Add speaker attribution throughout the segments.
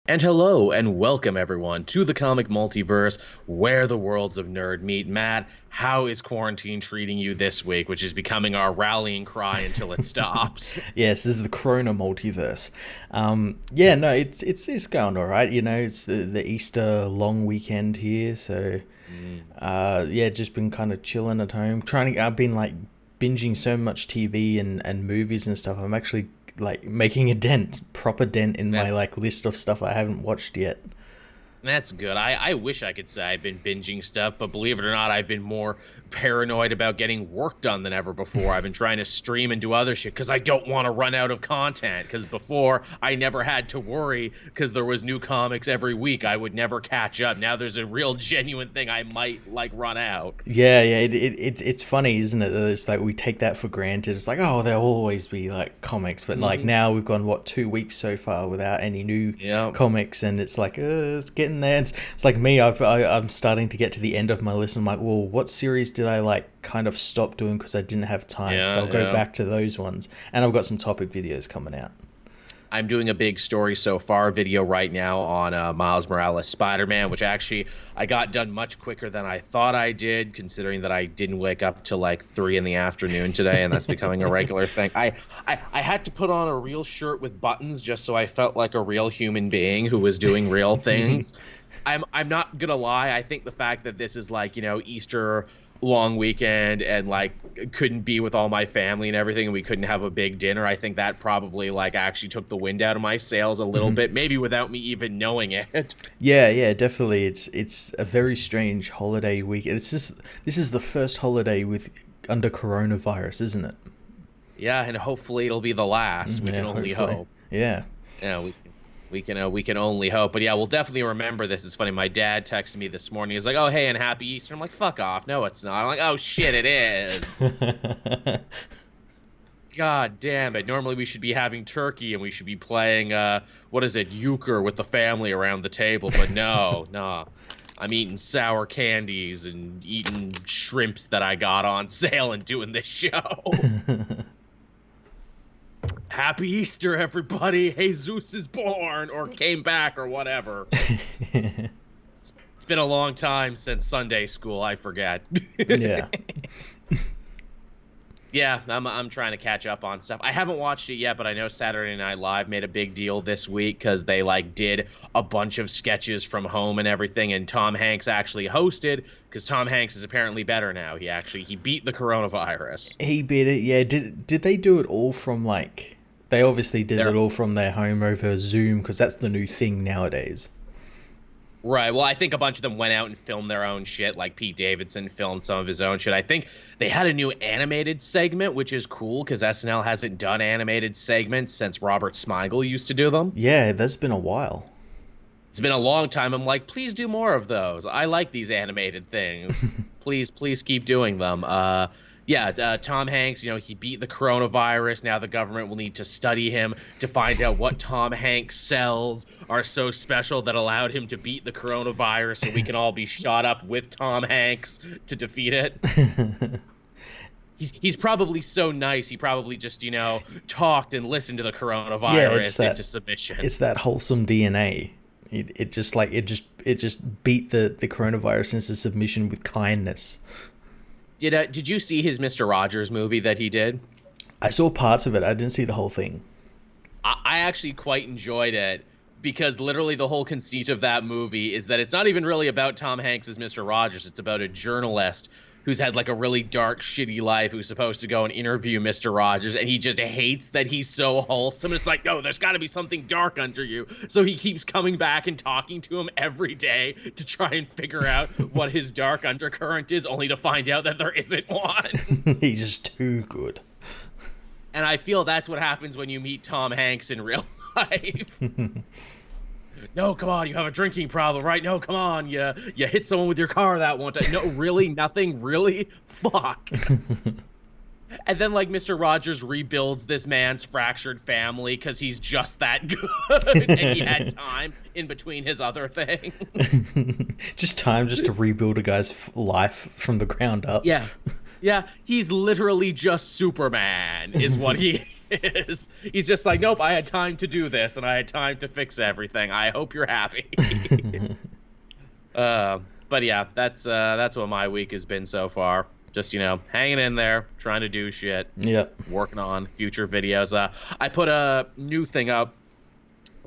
Speaker 1: And hello and welcome everyone to the comic multiverse where the worlds of nerd meet. Matt, how is quarantine treating you this week, which is becoming our rallying cry until it stops?
Speaker 2: Yes, this is the Corona multiverse. Yeah, no, it's going all right. You know, it's the Easter long weekend here, so
Speaker 1: Mm.
Speaker 2: yeah, just been kind of chilling at home. I've been like binging so much TV and movies and stuff. I'm actually like making a proper dent in my
Speaker 1: That's
Speaker 2: like list of stuff I haven't watched yet.
Speaker 1: That's good. I wish I could say I've been binging stuff, but believe it or not, I've been more paranoid about getting work done than ever before. I've been trying to stream and do other shit because I don't want to run out of content. Because before, I never had to worry because there was new comics every week. I would never catch up. Now there's a real genuine thing I might like run out.
Speaker 2: Yeah, it's funny, isn't it? That It's like we take that for granted. It's like, oh, there'll always be like comics, but like
Speaker 1: Hmm.
Speaker 2: now we've gone what 2 weeks so far without any new
Speaker 1: Yeah.
Speaker 2: comics, and it's like, it's getting there. It's like me. I'm starting to get to the end of my list. I'm like, well, what series did I like kind of stop doing because I didn't have time? So
Speaker 1: Yeah,
Speaker 2: I'll go
Speaker 1: yeah.
Speaker 2: back to those ones, and I've got some topic videos coming out.
Speaker 1: I'm doing a big story so far video right now on Miles Morales Spider-Man, which actually I got done much quicker than I thought I did, considering that I didn't wake up till like 3 in the afternoon today, and that's becoming a regular thing. I had to put on a real shirt with buttons just so I felt like a real human being who was doing real things. I'm not gonna lie, I think the fact that this is like, Easter long weekend and like couldn't be with all my family and everything and we couldn't have a big dinner, I think that probably like actually took the wind out of my sails a little bit, maybe without me even knowing it.
Speaker 2: Yeah, definitely. It's a very strange holiday week. This is the first holiday with under coronavirus, isn't it?
Speaker 1: Yeah, and hopefully it'll be the last. We
Speaker 2: Yeah,
Speaker 1: can only
Speaker 2: hopefully.
Speaker 1: hope.
Speaker 2: Yeah.
Speaker 1: Yeah, we can only hope. But yeah, we'll definitely remember this. It's funny. My dad texted me this morning. He's like, "Oh, hey, and happy Easter." I'm like, "Fuck off. No, it's not." I'm like, "Oh shit, it is." God damn it. Normally we should be having turkey and we should be playing what is it, euchre with the family around the table, but no, no. I'm eating sour candies and eating shrimps that I got on sale and doing this show. Happy Easter, everybody. Jesus is born or came back or whatever. It's been a long time since Sunday school, I forget.
Speaker 2: Yeah.
Speaker 1: Yeah, I'm trying to catch up on stuff. I haven't watched it yet, but I know Saturday Night Live made a big deal this week because they like did a bunch of sketches from home and everything, and Tom Hanks actually hosted because Tom Hanks is apparently better now. He beat the coronavirus.
Speaker 2: He beat it. Yeah. Did they do it all from like? They obviously did
Speaker 1: They're
Speaker 2: it all from their home over Zoom because that's the new thing nowadays.
Speaker 1: Right. Well, I think a bunch of them went out and filmed their own shit. Like Pete Davidson filmed some of his own shit. I think they had a new animated segment, which is cool because SNL hasn't done animated segments since Robert Smigel used to do them.
Speaker 2: Yeah, that's been a while.
Speaker 1: It's been a long time. I'm like, please do more of those. I like these animated things. Please keep doing them. Yeah, Tom Hanks, he beat the coronavirus. Now the government will need to study him to find out what Tom Hanks cells are so special that allowed him to beat the coronavirus so we can all be shot up with Tom Hanks to defeat it. He's probably so nice. He probably just, talked and listened to the
Speaker 2: Yeah, it's
Speaker 1: coronavirus into
Speaker 2: that.
Speaker 1: submission.
Speaker 2: It's that wholesome DNA. It just beat the coronavirus into submission with kindness.
Speaker 1: Did you see his Mr. Rogers movie that he did?
Speaker 2: I saw parts of it. I didn't see the whole thing.
Speaker 1: I actually quite enjoyed it because literally the whole conceit of that movie is that it's not even really about Tom Hanks as Mr. Rogers. It's about a journalist who's had like a really dark, shitty life who's supposed to go and interview Mr. Rogers, and he just hates that he's so wholesome. It's like, no, there's got to be something dark under you. So he keeps coming back and talking to him every day to try and figure out what his dark undercurrent is, only to find out that there isn't one.
Speaker 2: He's just too good.
Speaker 1: And I feel that's what happens when you meet Tom Hanks in real life. No, come on, you have a drinking problem, right? No, come on, you hit someone with your car that one time. No, really? Nothing? Really? Fuck. And then, like, Mr. Rogers rebuilds this man's fractured family because he's just that good. And he had time in between his other things.
Speaker 2: Just time just to rebuild a guy's life from the ground up.
Speaker 1: Yeah. Yeah, he's literally just Superman, is what he is. He's just like, nope, I had time to do this and I had time to fix everything. I hope you're happy. But yeah, that's what my week has been so far. Just, hanging in there, trying to do shit.
Speaker 2: Yeah.
Speaker 1: Working on future videos. I put a new thing up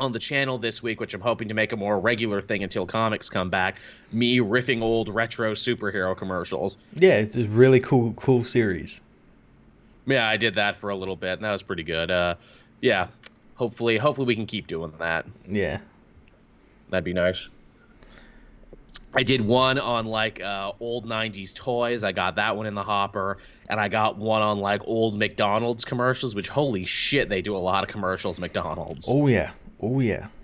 Speaker 1: on the channel this week, which I'm hoping to make a more regular thing until comics come back. Me riffing old retro superhero commercials.
Speaker 2: Yeah, it's a really cool series.
Speaker 1: Yeah, I did that for a little bit, and that was pretty good. Yeah, hopefully we can keep doing that.
Speaker 2: Yeah.
Speaker 1: That'd be nice. I did one on old 90s toys. I got that one in the hopper. And I got one on old McDonald's commercials, which holy shit, they do a lot of commercials, McDonald's.
Speaker 2: Oh yeah.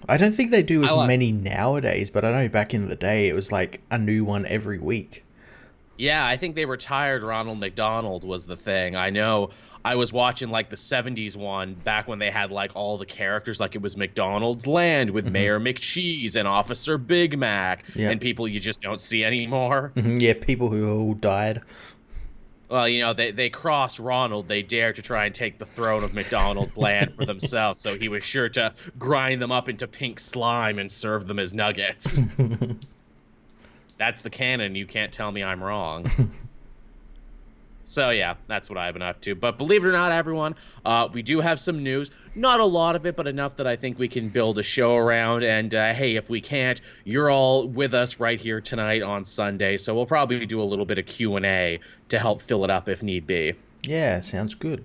Speaker 2: I don't think they do as many nowadays, but I know back in the day it was a new one every week.
Speaker 1: Yeah, I think they retired Ronald McDonald was the thing. I know I was watching the 70s one back when they had all the characters, it was McDonald's Land with Mayor McCheese and Officer Big Mac and people you just don't see anymore.
Speaker 2: Yeah, people who all died.
Speaker 1: Well, they crossed Ronald. They dared to try and take the throne of McDonald's Land for themselves, so he was sure to grind them up into pink slime and serve them as nuggets. That's the canon. You can't tell me I'm wrong. So yeah, that's what I've been up to. But believe it or not, everyone, we do have some news. Not a lot of it, but enough that I think we can build a show around. And hey, if we can't, you're all with us right here tonight on Sunday. So we'll probably do a little bit of Q&A to help fill it up if need be.
Speaker 2: Yeah, sounds good.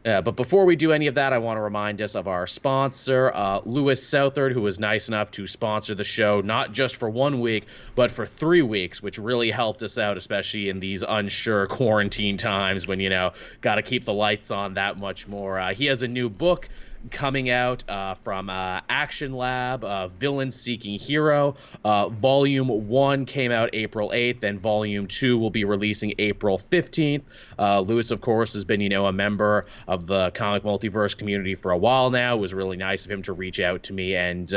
Speaker 1: But before we do any of that, I want to remind us of our sponsor, Lewis Southard, who was nice enough to sponsor the show, not just for 1 week, but for 3 weeks, which really helped us out, especially in these unsure quarantine times when, got to keep the lights on that much more. He has a new book coming out from Action Lab, Villain Seeking Hero. Volume 1 came out April 8th, and Volume 2 will be releasing April 15th. Lewis, of course, has been, a member of the comic multiverse community for a while now. It was really nice of him to reach out to me and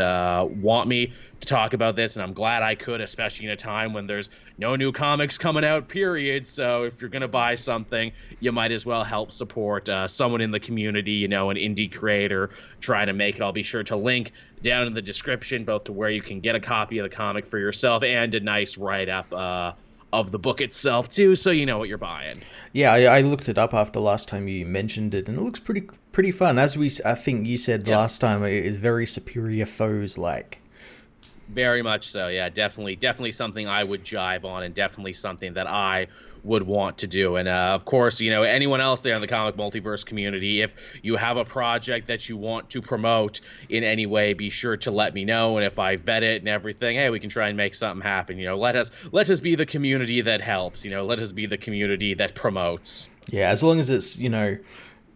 Speaker 1: want me to talk about this, and I'm glad I could, especially in a time when there's no new comics coming out, period. So if you're going to buy something, you might as well help support someone in the community, an indie creator trying to make it. I'll be sure to link down in the description both to where you can get a copy of the comic for yourself and a nice write-up of the book itself, too, so you know what you're buying.
Speaker 2: Yeah, I looked it up after last time you mentioned it, and it looks pretty fun. As I think you said last time, it is very Superior Foes-like.
Speaker 1: Very much so, yeah. Definitely something I would jive on, and definitely something that I would want to do. And of course, anyone else there in the comic multiverse community, if you have a project that you want to promote in any way, be sure to let me know. And if I vet it and everything, hey, we can try and make something happen. Let us be the community that helps. Let us be the community that promotes.
Speaker 2: Yeah, as long as it's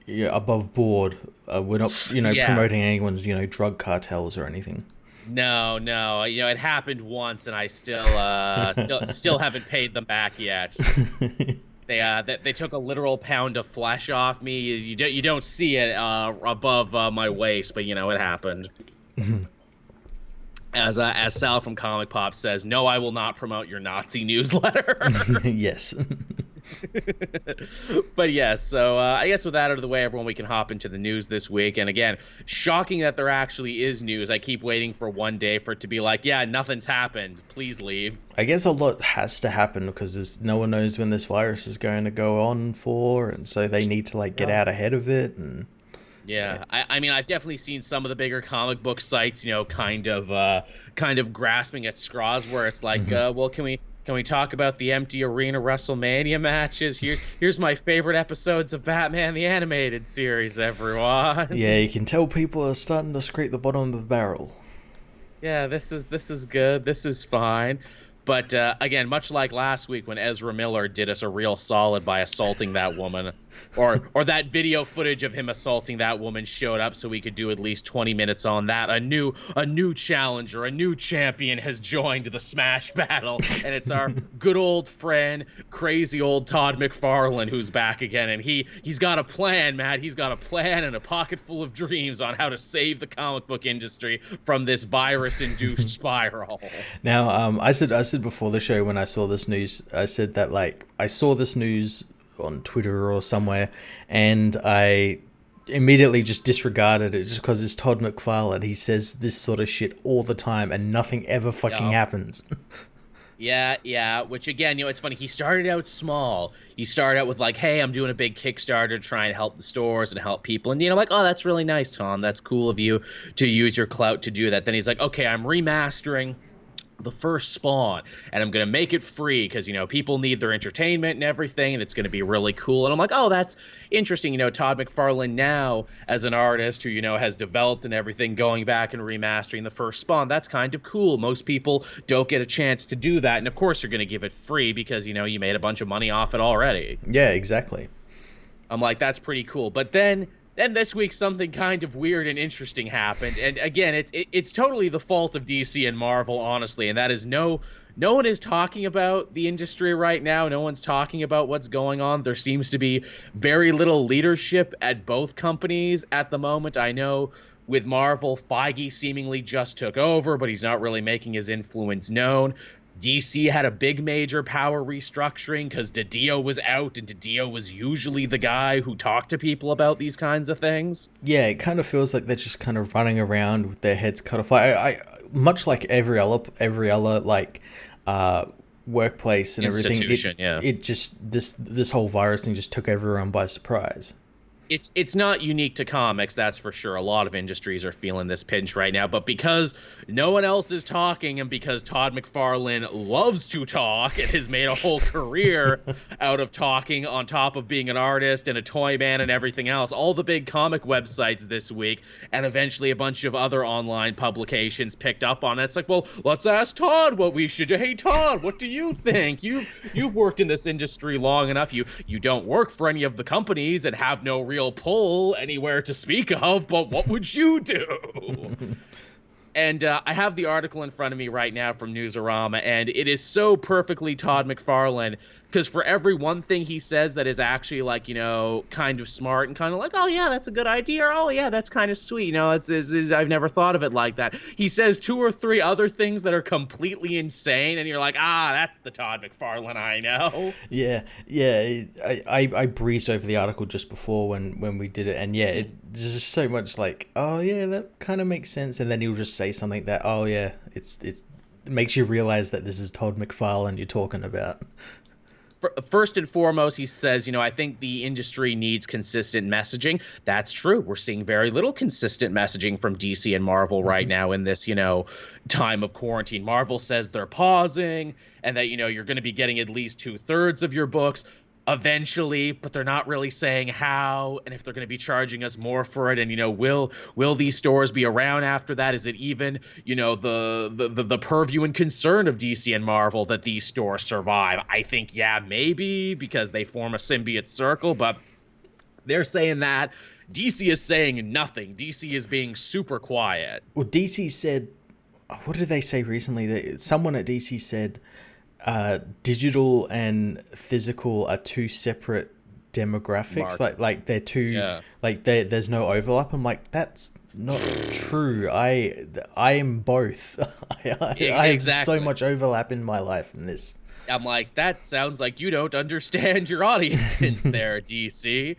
Speaker 2: above board, we're not promoting anyone's drug cartels or anything.
Speaker 1: No, it happened once, and I still haven't paid them back yet. They took a literal pound of flesh off me. You don't see it above my waist, but it happened. As Sal from Comic Pop says, no, I will not promote your Nazi newsletter.
Speaker 2: Yes.
Speaker 1: But yes, so I guess with that out of the way, everyone, we can hop into the news this week. And again, shocking that there actually is news. I keep waiting for one day for it to be like, yeah, nothing's happened. Please leave.
Speaker 2: I guess a lot has to happen because no one knows when this virus is going to go on for, and so they need to get out ahead of it. And
Speaker 1: yeah, I mean, I've definitely seen some of the bigger comic book sites, kind of grasping at straws where it's like, well, can we talk about the empty arena WrestleMania matches? Here's my favorite episodes of Batman the Animated Series, everyone.
Speaker 2: Yeah, you can tell people are starting to scrape the bottom of the barrel.
Speaker 1: Yeah, this is good. This is fine. But again, much like last week when Ezra Miller did us a real solid by assaulting that woman, or that video footage of him assaulting that woman showed up so we could do at least 20 minutes on that. A new challenger, a new champion has joined the Smash Battle, and it's our good old friend, crazy old Todd Mcfarlane, who's back again, and he's got a plan, Matt. He's got a plan and a pocket full of dreams on how to save the comic book industry from this virus-induced spiral.
Speaker 2: Now, I said before the show when I saw this news, I said that I saw this news on Twitter or somewhere, and I immediately just disregarded it just because it's Todd McFarlane. He says this sort of shit all the time and nothing ever fucking happens.
Speaker 1: Yeah. Which again, it's funny. He started out small. He started out with like, "Hey, I'm doing a big Kickstarter to try and help the stores and help people." And like, "Oh, that's really nice, Tom. That's cool of you to use your clout to do that." Then he's like, "Okay, I'm remastering the first Spawn, and I'm going to make it free because, people need their entertainment and everything, and it's going to be really cool." And I'm like, oh, that's interesting. Todd McFarlane now as an artist who, has developed and everything, going back and remastering the first Spawn. That's kind of cool. Most people don't get a chance to do that. And of course, you're going to give it free because, you made a bunch of money off it already.
Speaker 2: Yeah, exactly.
Speaker 1: I'm like, that's pretty cool. But then this week something kind of weird and interesting happened, and again, it's totally the fault of DC and Marvel, honestly, and that is no one is talking about the industry right now. No one's talking about what's going on. There seems to be very little leadership at both companies at the moment. I know with Marvel, Feige seemingly just took over, but he's not really making his influence known. DC had a big major power restructuring because Didio was out, and Didio was usually the guy who talked to people about these kinds of things.
Speaker 2: Yeah, it kind of feels like they're just kind of running around with their heads cut off. I much like every other like workplace and everything. It just this whole virus thing just took everyone by surprise.
Speaker 1: It's not unique to comics, that's for sure. A lot of industries are feeling this pinch right now, but because no one else is talking, and because Todd McFarlane loves to talk and has made a whole career out of talking, on top of being an artist and a toy man and everything else, all the big comic websites this week, and eventually a bunch of other online publications picked up on it. It's like, well, let's ask Todd what we should do. Hey, Todd, what do you think? You've worked in this industry long enough. You don't work for any of the companies and have no real pull anywhere to speak of, but what would you do? And I have the article in front of me right now from Newsarama, and it is so perfectly Todd McFarlane, because for every one thing he says that is actually like, kind of smart and kind of like, oh yeah, that's a good idea, or oh yeah, that's kind of sweet, it's I've never thought of it like that. He says 2 or 3 other things that are completely insane, and you're like, that's the Todd McFarlane I know.
Speaker 2: Yeah. I breezed over the article just before when we did it, and yeah, there's just so much like, oh yeah, that kind of makes sense, and then he'll just say something that, oh yeah, it makes you realize that this is Todd McFarlane you're talking about.
Speaker 1: First and foremost, he says, I think the industry needs consistent messaging. That's true. We're seeing very little consistent messaging from DC and Marvel right now in this, time of quarantine. Marvel says they're pausing and that, you're going to be getting at least 2/3 of your books eventually, but they're not really saying how and if they're going to be charging us more for it. And, will these stores be around after that? Is it even, the purview and concern of DC and Marvel that these stores survive? I think, yeah, maybe, because they form a symbiote circle, but they're saying that. DC is saying nothing. DC is being super quiet.
Speaker 2: Well, DC said, what did they say recently? Someone at DC said, digital and physical are 2 separate demographics. Like they're two, like there's no overlap. I'm like, that's not true. I am both. I have so much overlap in my life in this.
Speaker 1: I'm like, that sounds like you don't understand your audience there, DC.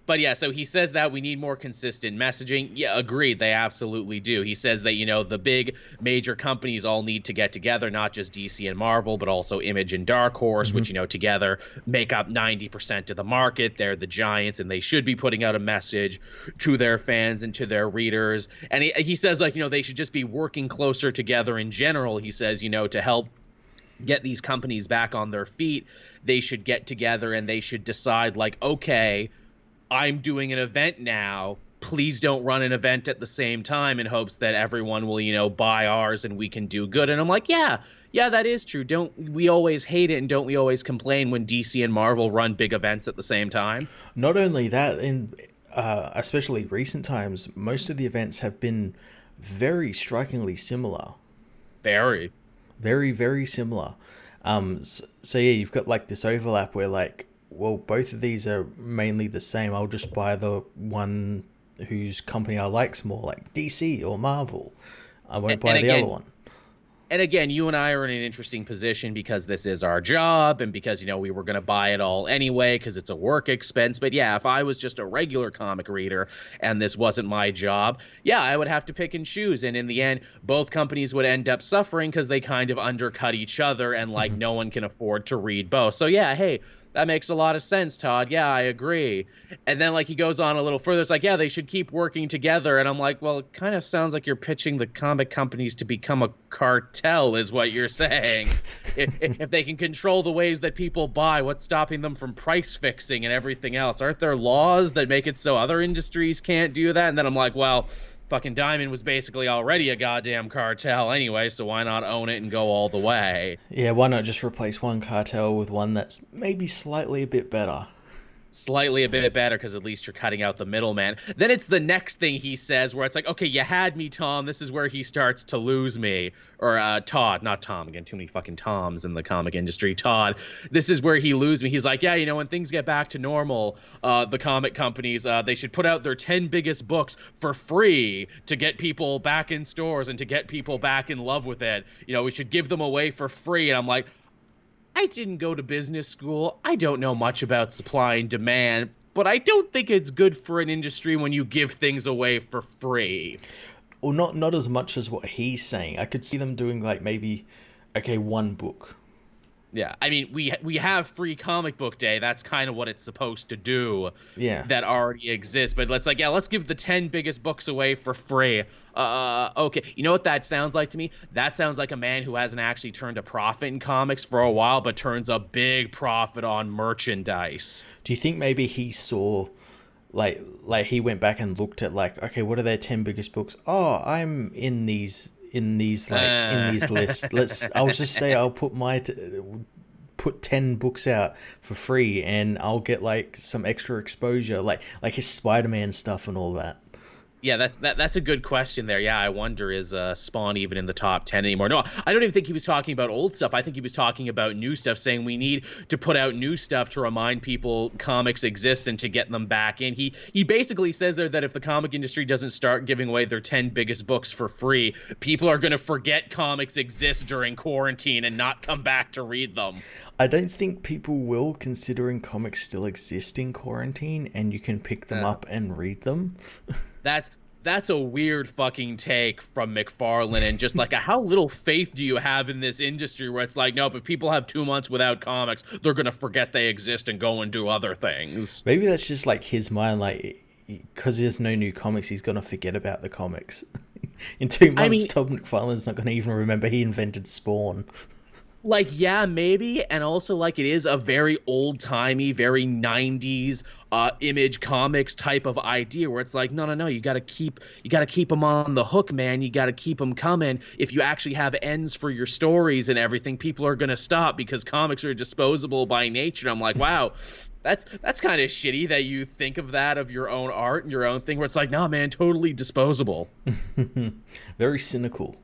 Speaker 1: But yeah, so he says that we need more consistent messaging. Yeah, agreed. They absolutely do. He says that, the big major companies all need to get together, not just DC and Marvel, but also Image and Dark Horse, which, together make up 90% of the market. They're the giants, and they should be putting out a message to their fans and to their readers. And he says, like, they should just be working closer together in general. He says, to help get these companies back on their feet, they should get together and they should decide, like, okay, I'm doing an event now. Please don't run an event at the same time in hopes that everyone will, buy ours and we can do good. And I'm like, yeah, that is true. Don't we always hate it, and don't we always complain when DC and Marvel run big events at the same time?
Speaker 2: Not only that, in especially recent times, most of the events have been very strikingly similar.
Speaker 1: Very,
Speaker 2: very similar. So yeah, you've got like this overlap where like, well, both of these are mainly the same. I'll just buy the one whose company I like's more, like DC or Marvel. I won't buy the other one.
Speaker 1: And again, you and I are in an interesting position because this is our job and because, we were going to buy it all anyway because it's a work expense. But yeah, if I was just a regular comic reader and this wasn't my job, yeah, I would have to pick and choose. And in the end, both companies would end up suffering because they kind of undercut each other and like no one can afford to read both. So yeah, hey, that makes a lot of sense, Todd. Yeah, I agree. And then like he goes on a little further. It's like, yeah, they should keep working together. And I'm like, well, it kind of sounds like you're pitching the comic companies to become a cartel, is what you're saying. If they can control the ways that people buy, what's stopping them from price fixing and everything else? Aren't there laws that make it so other industries can't do that? And then I'm like, well, fucking Diamond was basically already a goddamn cartel anyway, so why not own it and go all the way?
Speaker 2: Yeah, why not just replace one cartel with one that's maybe slightly a bit better?
Speaker 1: Slightly a bit better because at least you're cutting out the middleman. Then it's the next thing he says where it's like, okay, you had me, Tom. This is where he starts to lose me. Or Todd, not Tom. Again, too many fucking Toms in the comic industry. Todd, this is where he loses me. He's like, yeah, when things get back to normal, the comic companies, they should put out their 10 biggest books for free to get people back in stores and to get people back in love with it. We should give them away for free. And I'm like, I didn't go to business school. I don't know much about supply and demand, but I don't think it's good for an industry when you give things away for free.
Speaker 2: Well, not as much as what he's saying. I could see them doing like maybe, okay, one book.
Speaker 1: Yeah, I mean, we have Free Comic Book Day. That's kind of what it's supposed to do.
Speaker 2: Yeah.
Speaker 1: That already exists. But let's give the 10 biggest books away for free. Okay. You know what that sounds like to me? That sounds like a man who hasn't actually turned a profit in comics for a while, but turns a big profit on merchandise.
Speaker 2: Do you think maybe he saw, like he went back and looked at like, okay, what are their 10 biggest books? Oh, I'm in these lists. I'll just say I'll put 10 books out for free and I'll get like some extra exposure, like his Spider-Man stuff and all that.
Speaker 1: Yeah, that's a good question there. Yeah, I wonder, is Spawn even in the top 10 anymore? No, I don't even think he was talking about old stuff. I think he was talking about new stuff, saying we need to put out new stuff to remind people comics exist and to get them back in. He basically says there that if the comic industry doesn't start giving away their 10 biggest books for free, people are going to forget comics exist during quarantine and not come back to read them.
Speaker 2: I don't think people will, considering comics still exist in quarantine and you can pick them up and read them.
Speaker 1: That's a weird fucking take from McFarlane, and just like how little faith do you have in this industry where it's like, nope, if people have 2 months without comics, they're going to forget they exist and go and do other things.
Speaker 2: Maybe that's just like his mind, like, because there's no new comics, he's going to forget about the comics. In 2 months, Todd McFarlane's not going to even remember he invented Spawn.
Speaker 1: Like, yeah, maybe, and also like it is a very old-timey, very 90s Image Comics type of idea where it's like, no, you gotta keep them on the hook, man. You gotta keep them coming. If you actually have ends for your stories and everything, people are gonna stop because comics are disposable by nature. And I'm like, wow, that's kind of shitty that you think of that of your own art and your own thing where it's like, nah, man, totally disposable.
Speaker 2: Very cynical.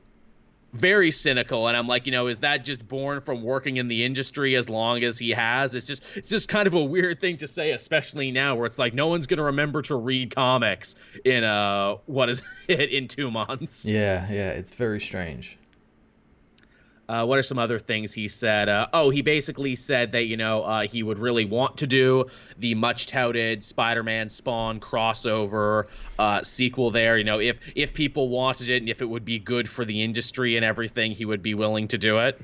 Speaker 1: Very cynical, and I'm like, is that just born from working in the industry as long as he has? It's just kind of a weird thing to say, especially now where it's like no one's gonna remember to read comics in in 2 months.
Speaker 2: Yeah, it's very strange.
Speaker 1: What are some other things he said? He basically said that, he would really want to do the much-touted Spider-Man Spawn crossover sequel there. If people wanted it and if it would be good for the industry and everything, he would be willing to do it.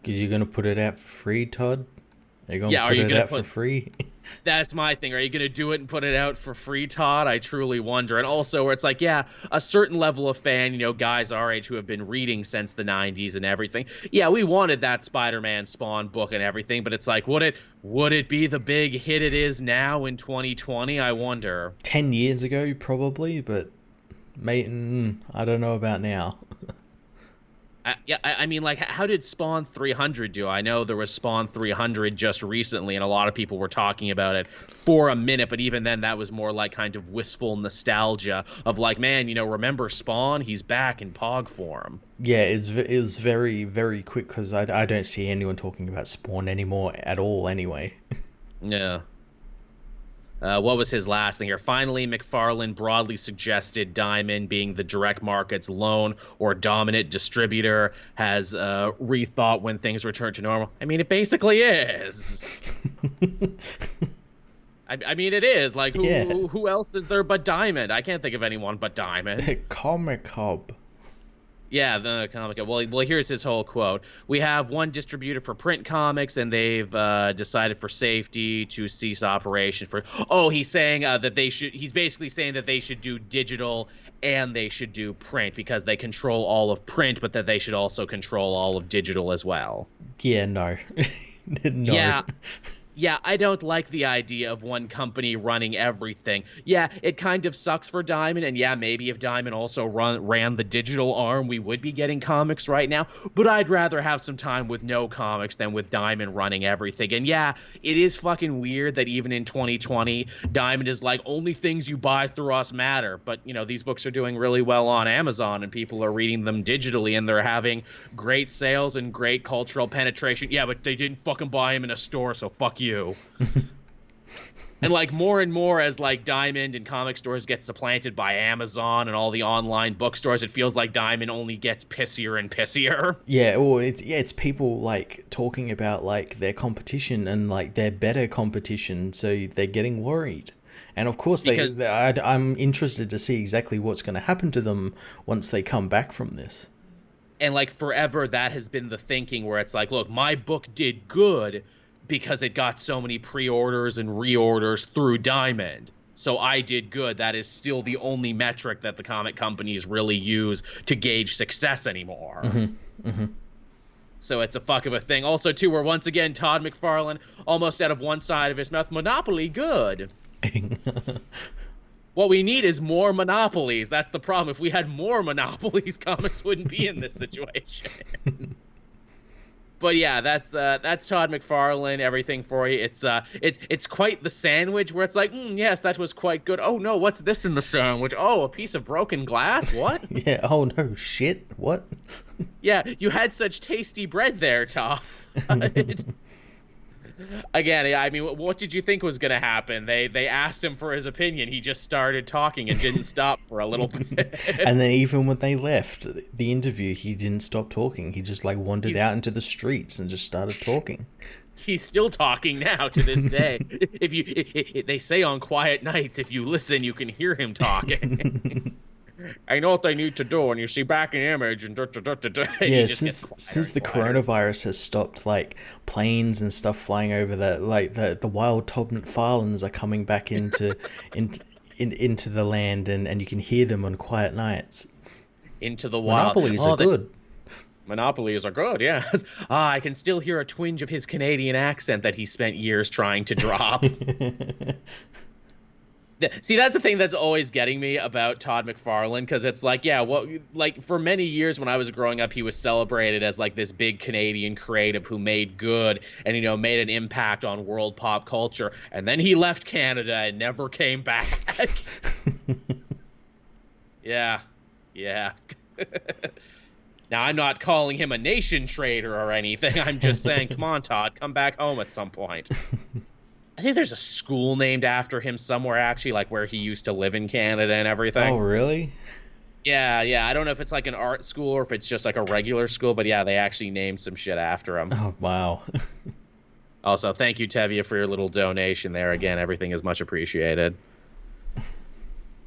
Speaker 2: Are you going to put it out for free, Todd? Are you going to put it out for free?
Speaker 1: That's my thing. Are you going to do it and put it out for free, Todd? I truly wonder. And also where it's like, yeah, a certain level of fan, guys our age who have been reading since the 90s and everything. Yeah, we wanted that Spider-Man Spawn book and everything, but it's like, would it be the big hit it is now in 2020? I wonder.
Speaker 2: 10 years ago, probably, but I don't know about now.
Speaker 1: I mean, like, how did Spawn 300 do? I know there was Spawn 300 just recently, and a lot of people were talking about it for a minute, but even then, that was more like kind of wistful nostalgia of like, man, remember Spawn? He's back in Pog form.
Speaker 2: Yeah, it was very, very quick because I don't see anyone talking about Spawn anymore at all anyway.
Speaker 1: Yeah. What was his last thing here? Finally, McFarlane broadly suggested Diamond, being the direct market's lone or dominant distributor, has rethought when things return to normal. I mean, it basically is. I mean, it is. Like, who else is there but Diamond? I can't think of anyone but Diamond.
Speaker 2: Comic Hub.
Speaker 1: Yeah, the comic. Well, here's his whole quote. We have one distributor for print comics, and they've decided for safety to cease operation for. Oh, he's saying that they should. He's basically saying that they should do digital and they should do print because they control all of print, but that they should also control all of digital as well.
Speaker 2: Yeah, no. No.
Speaker 1: Yeah. Yeah, I don't like the idea of one company running everything. Yeah, it kind of sucks for Diamond, and yeah, maybe if Diamond also ran the digital arm, we would be getting comics right now, but I'd rather have some time with no comics than with Diamond running everything. And yeah, it is fucking weird that even in 2020, Diamond is like, only things you buy through us matter, but, you know, these books are doing really well on Amazon, and people are reading them digitally, and they're having great sales and great cultural penetration. Yeah, but they didn't fucking buy them in a store, so fuck you. And like more and more as like Diamond and comic stores get supplanted by Amazon and all the online bookstores, it feels like Diamond only gets pissier and pissier.
Speaker 2: Yeah, well, it's people like talking about like their competition and like their better competition, so they're getting worried. And of course, I'm interested to see exactly what's going to happen to them once they come back from this.
Speaker 1: And like forever, that has been the thinking where it's like, look, my book did good because it got so many pre-orders and reorders through Diamond. So I did good. That is still the only metric that the comic companies really use to gauge success anymore.
Speaker 2: Mm-hmm. Mm-hmm.
Speaker 1: So it's a fuck of a thing. Also, too, we're once again Todd McFarlane, almost out of one side of his mouth, Monopoly good. What we need is more monopolies. That's the problem. If we had more monopolies, comics wouldn't be in this situation. But yeah, that's Todd McFarlane. Everything for you. It's quite the sandwich where it's like, yes, that was quite good. Oh no, what's this in the sandwich? Oh, a piece of broken glass. What?
Speaker 2: Yeah. Oh no, shit. What?
Speaker 1: Yeah, you had such tasty bread there, Todd. Again, I mean, what did you think was going to happen? They asked him for his opinion. He just started talking and didn't stop for a little bit.
Speaker 2: And then even when they left the interview, he didn't stop talking. He just like wandered out into the streets and just started talking.
Speaker 1: He's still talking now to this day. If they say on quiet nights, if you listen, you can hear him talking. I know what they need to do, and you see back in image, and
Speaker 2: yeah. Since the coronavirus has stopped, like planes and stuff flying over the wild Todd McFarlanes are coming back into the land, and you can hear them on quiet nights.
Speaker 1: Into the wild.
Speaker 2: Monopolies are good.
Speaker 1: Monopolies are good, yes. I can still hear a twinge of his Canadian accent that he spent years trying to drop. See, that's the thing that's always getting me about Todd McFarlane, because it's like, yeah, like for many years when I was growing up, he was celebrated as like this big Canadian creative who made good and, you know, made an impact on world pop culture. And then he left Canada and never came back. Yeah. Now, I'm not calling him a nation traitor or anything. I'm just saying, come on, Todd, come back home at some point. I think there's a school named after him somewhere, actually, like where he used to live in Canada and everything.
Speaker 2: Oh, really?
Speaker 1: Yeah. I don't know if it's like an art school or if it's just like a regular school, but yeah, they actually named some shit after him.
Speaker 2: Oh, wow.
Speaker 1: Also, thank you, Tevia, for your little donation there. Again, everything is much appreciated.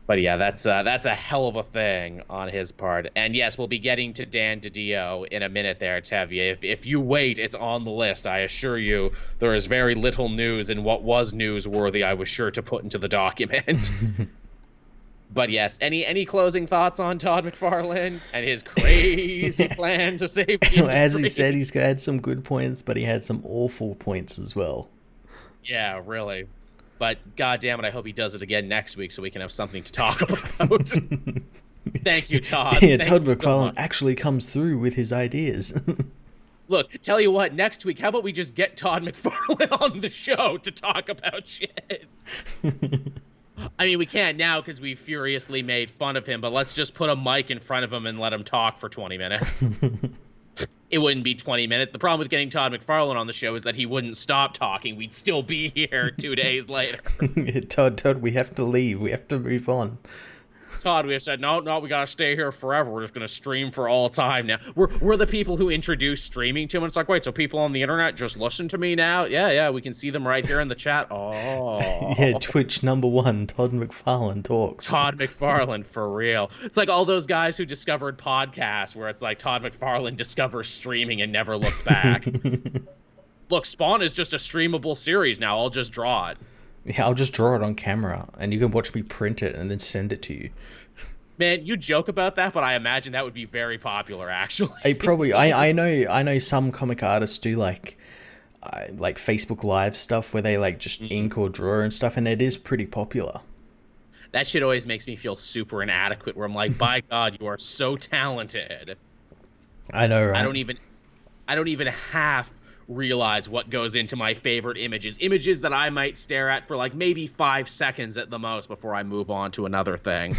Speaker 1: But yeah, that's a hell of a thing on his part. And yes, we'll be getting to Dan Didio in a minute there, Tevye. If you wait, it's on the list. I assure you, there is very little news, and what was newsworthy I was sure to put into the document. But yes, any closing thoughts on Todd McFarlane and his crazy plan to save the industry?
Speaker 2: As he said, he's had some good points, but he had some awful points as well.
Speaker 1: Yeah, really. But God damn it, I hope he does it again next week so we can have something to talk about. Thank you, Todd.
Speaker 2: Yeah, Todd McFarlane actually comes through with his ideas.
Speaker 1: Look, tell you what, next week, how about we just get Todd McFarlane on the show to talk about shit? I mean, we can't now because we furiously made fun of him, but let's just put a mic in front of him and let him talk for 20 minutes. it wouldn't be 20 minutes. The problem with getting Todd McFarlane on the show is that he wouldn't stop talking. We'd still be here 2 days later.
Speaker 2: Todd, we have to leave. We have to move on.
Speaker 1: Todd, we have said, no, we gotta stay here forever. We're just gonna stream for all time now. We're the people who introduced streaming to him. It's like, wait, so people on the internet just listen to me now? Yeah, we can see them right here in the chat. Oh.
Speaker 2: Yeah, Twitch #1, Todd McFarlane talks.
Speaker 1: Todd McFarlane, for real. It's like all those guys who discovered podcasts, where it's like Todd McFarlane discovers streaming and never looks back. Look, Spawn is just a streamable series now. I'll just draw it.
Speaker 2: Yeah, I'll just draw it on camera, and you can watch me print it and then send it to you.
Speaker 1: Man, you joke about that, but I imagine that would be very popular, actually.
Speaker 2: I know some comic artists do like Facebook Live stuff where they like just ink or draw and stuff, and it is pretty popular.
Speaker 1: That shit always makes me feel super inadequate, where I'm like, by God, you are so talented.
Speaker 2: I know, right?
Speaker 1: I don't even half realize what goes into my favorite images that I might stare at for like maybe 5 seconds at the most before I move on to another thing.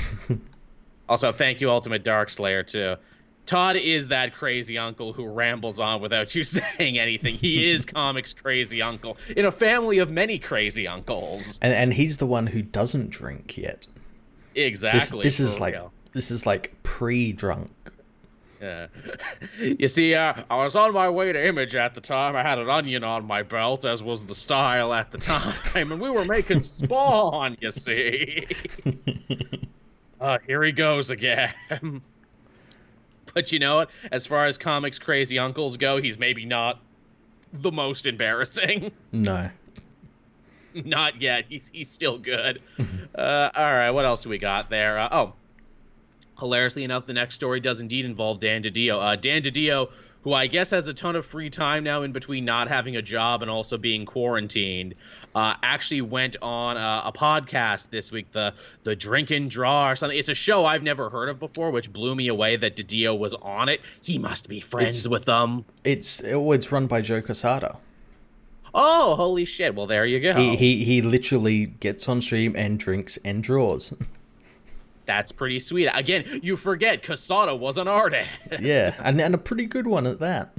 Speaker 1: Also, thank you, Ultimate Darkslayer, too. Todd is that crazy uncle who rambles on without you saying anything. He is comics crazy uncle in a family of many crazy uncles.
Speaker 2: And he's the one who doesn't drink yet.
Speaker 1: Exactly.
Speaker 2: This is like pre-drunk.
Speaker 1: Yeah. You see, I was on my way to Image at the time. I had an onion on my belt, as was the style at the time, and we were making Spawn, you see. Here he goes again. But you know what? As far as comics crazy uncles go, he's maybe not the most embarrassing.
Speaker 2: No.
Speaker 1: Not yet. He's still good. All right, what else do we got there? Hilariously enough, the next story does indeed involve Dan Didio. Dan Didio, who I guess has a ton of free time now in between not having a job and also being quarantined, actually went on a podcast this week, the Drink and Draw or something. It's a show I've never heard of before, which blew me away that Didio was on it. He must be friends with them.
Speaker 2: It's run by Joe Quesada.
Speaker 1: Oh, holy shit. Well, there you go.
Speaker 2: He literally gets on stream and drinks and draws.
Speaker 1: That's pretty sweet. Again, you forget Quesada was an artist.
Speaker 2: Yeah, and a pretty good one at that.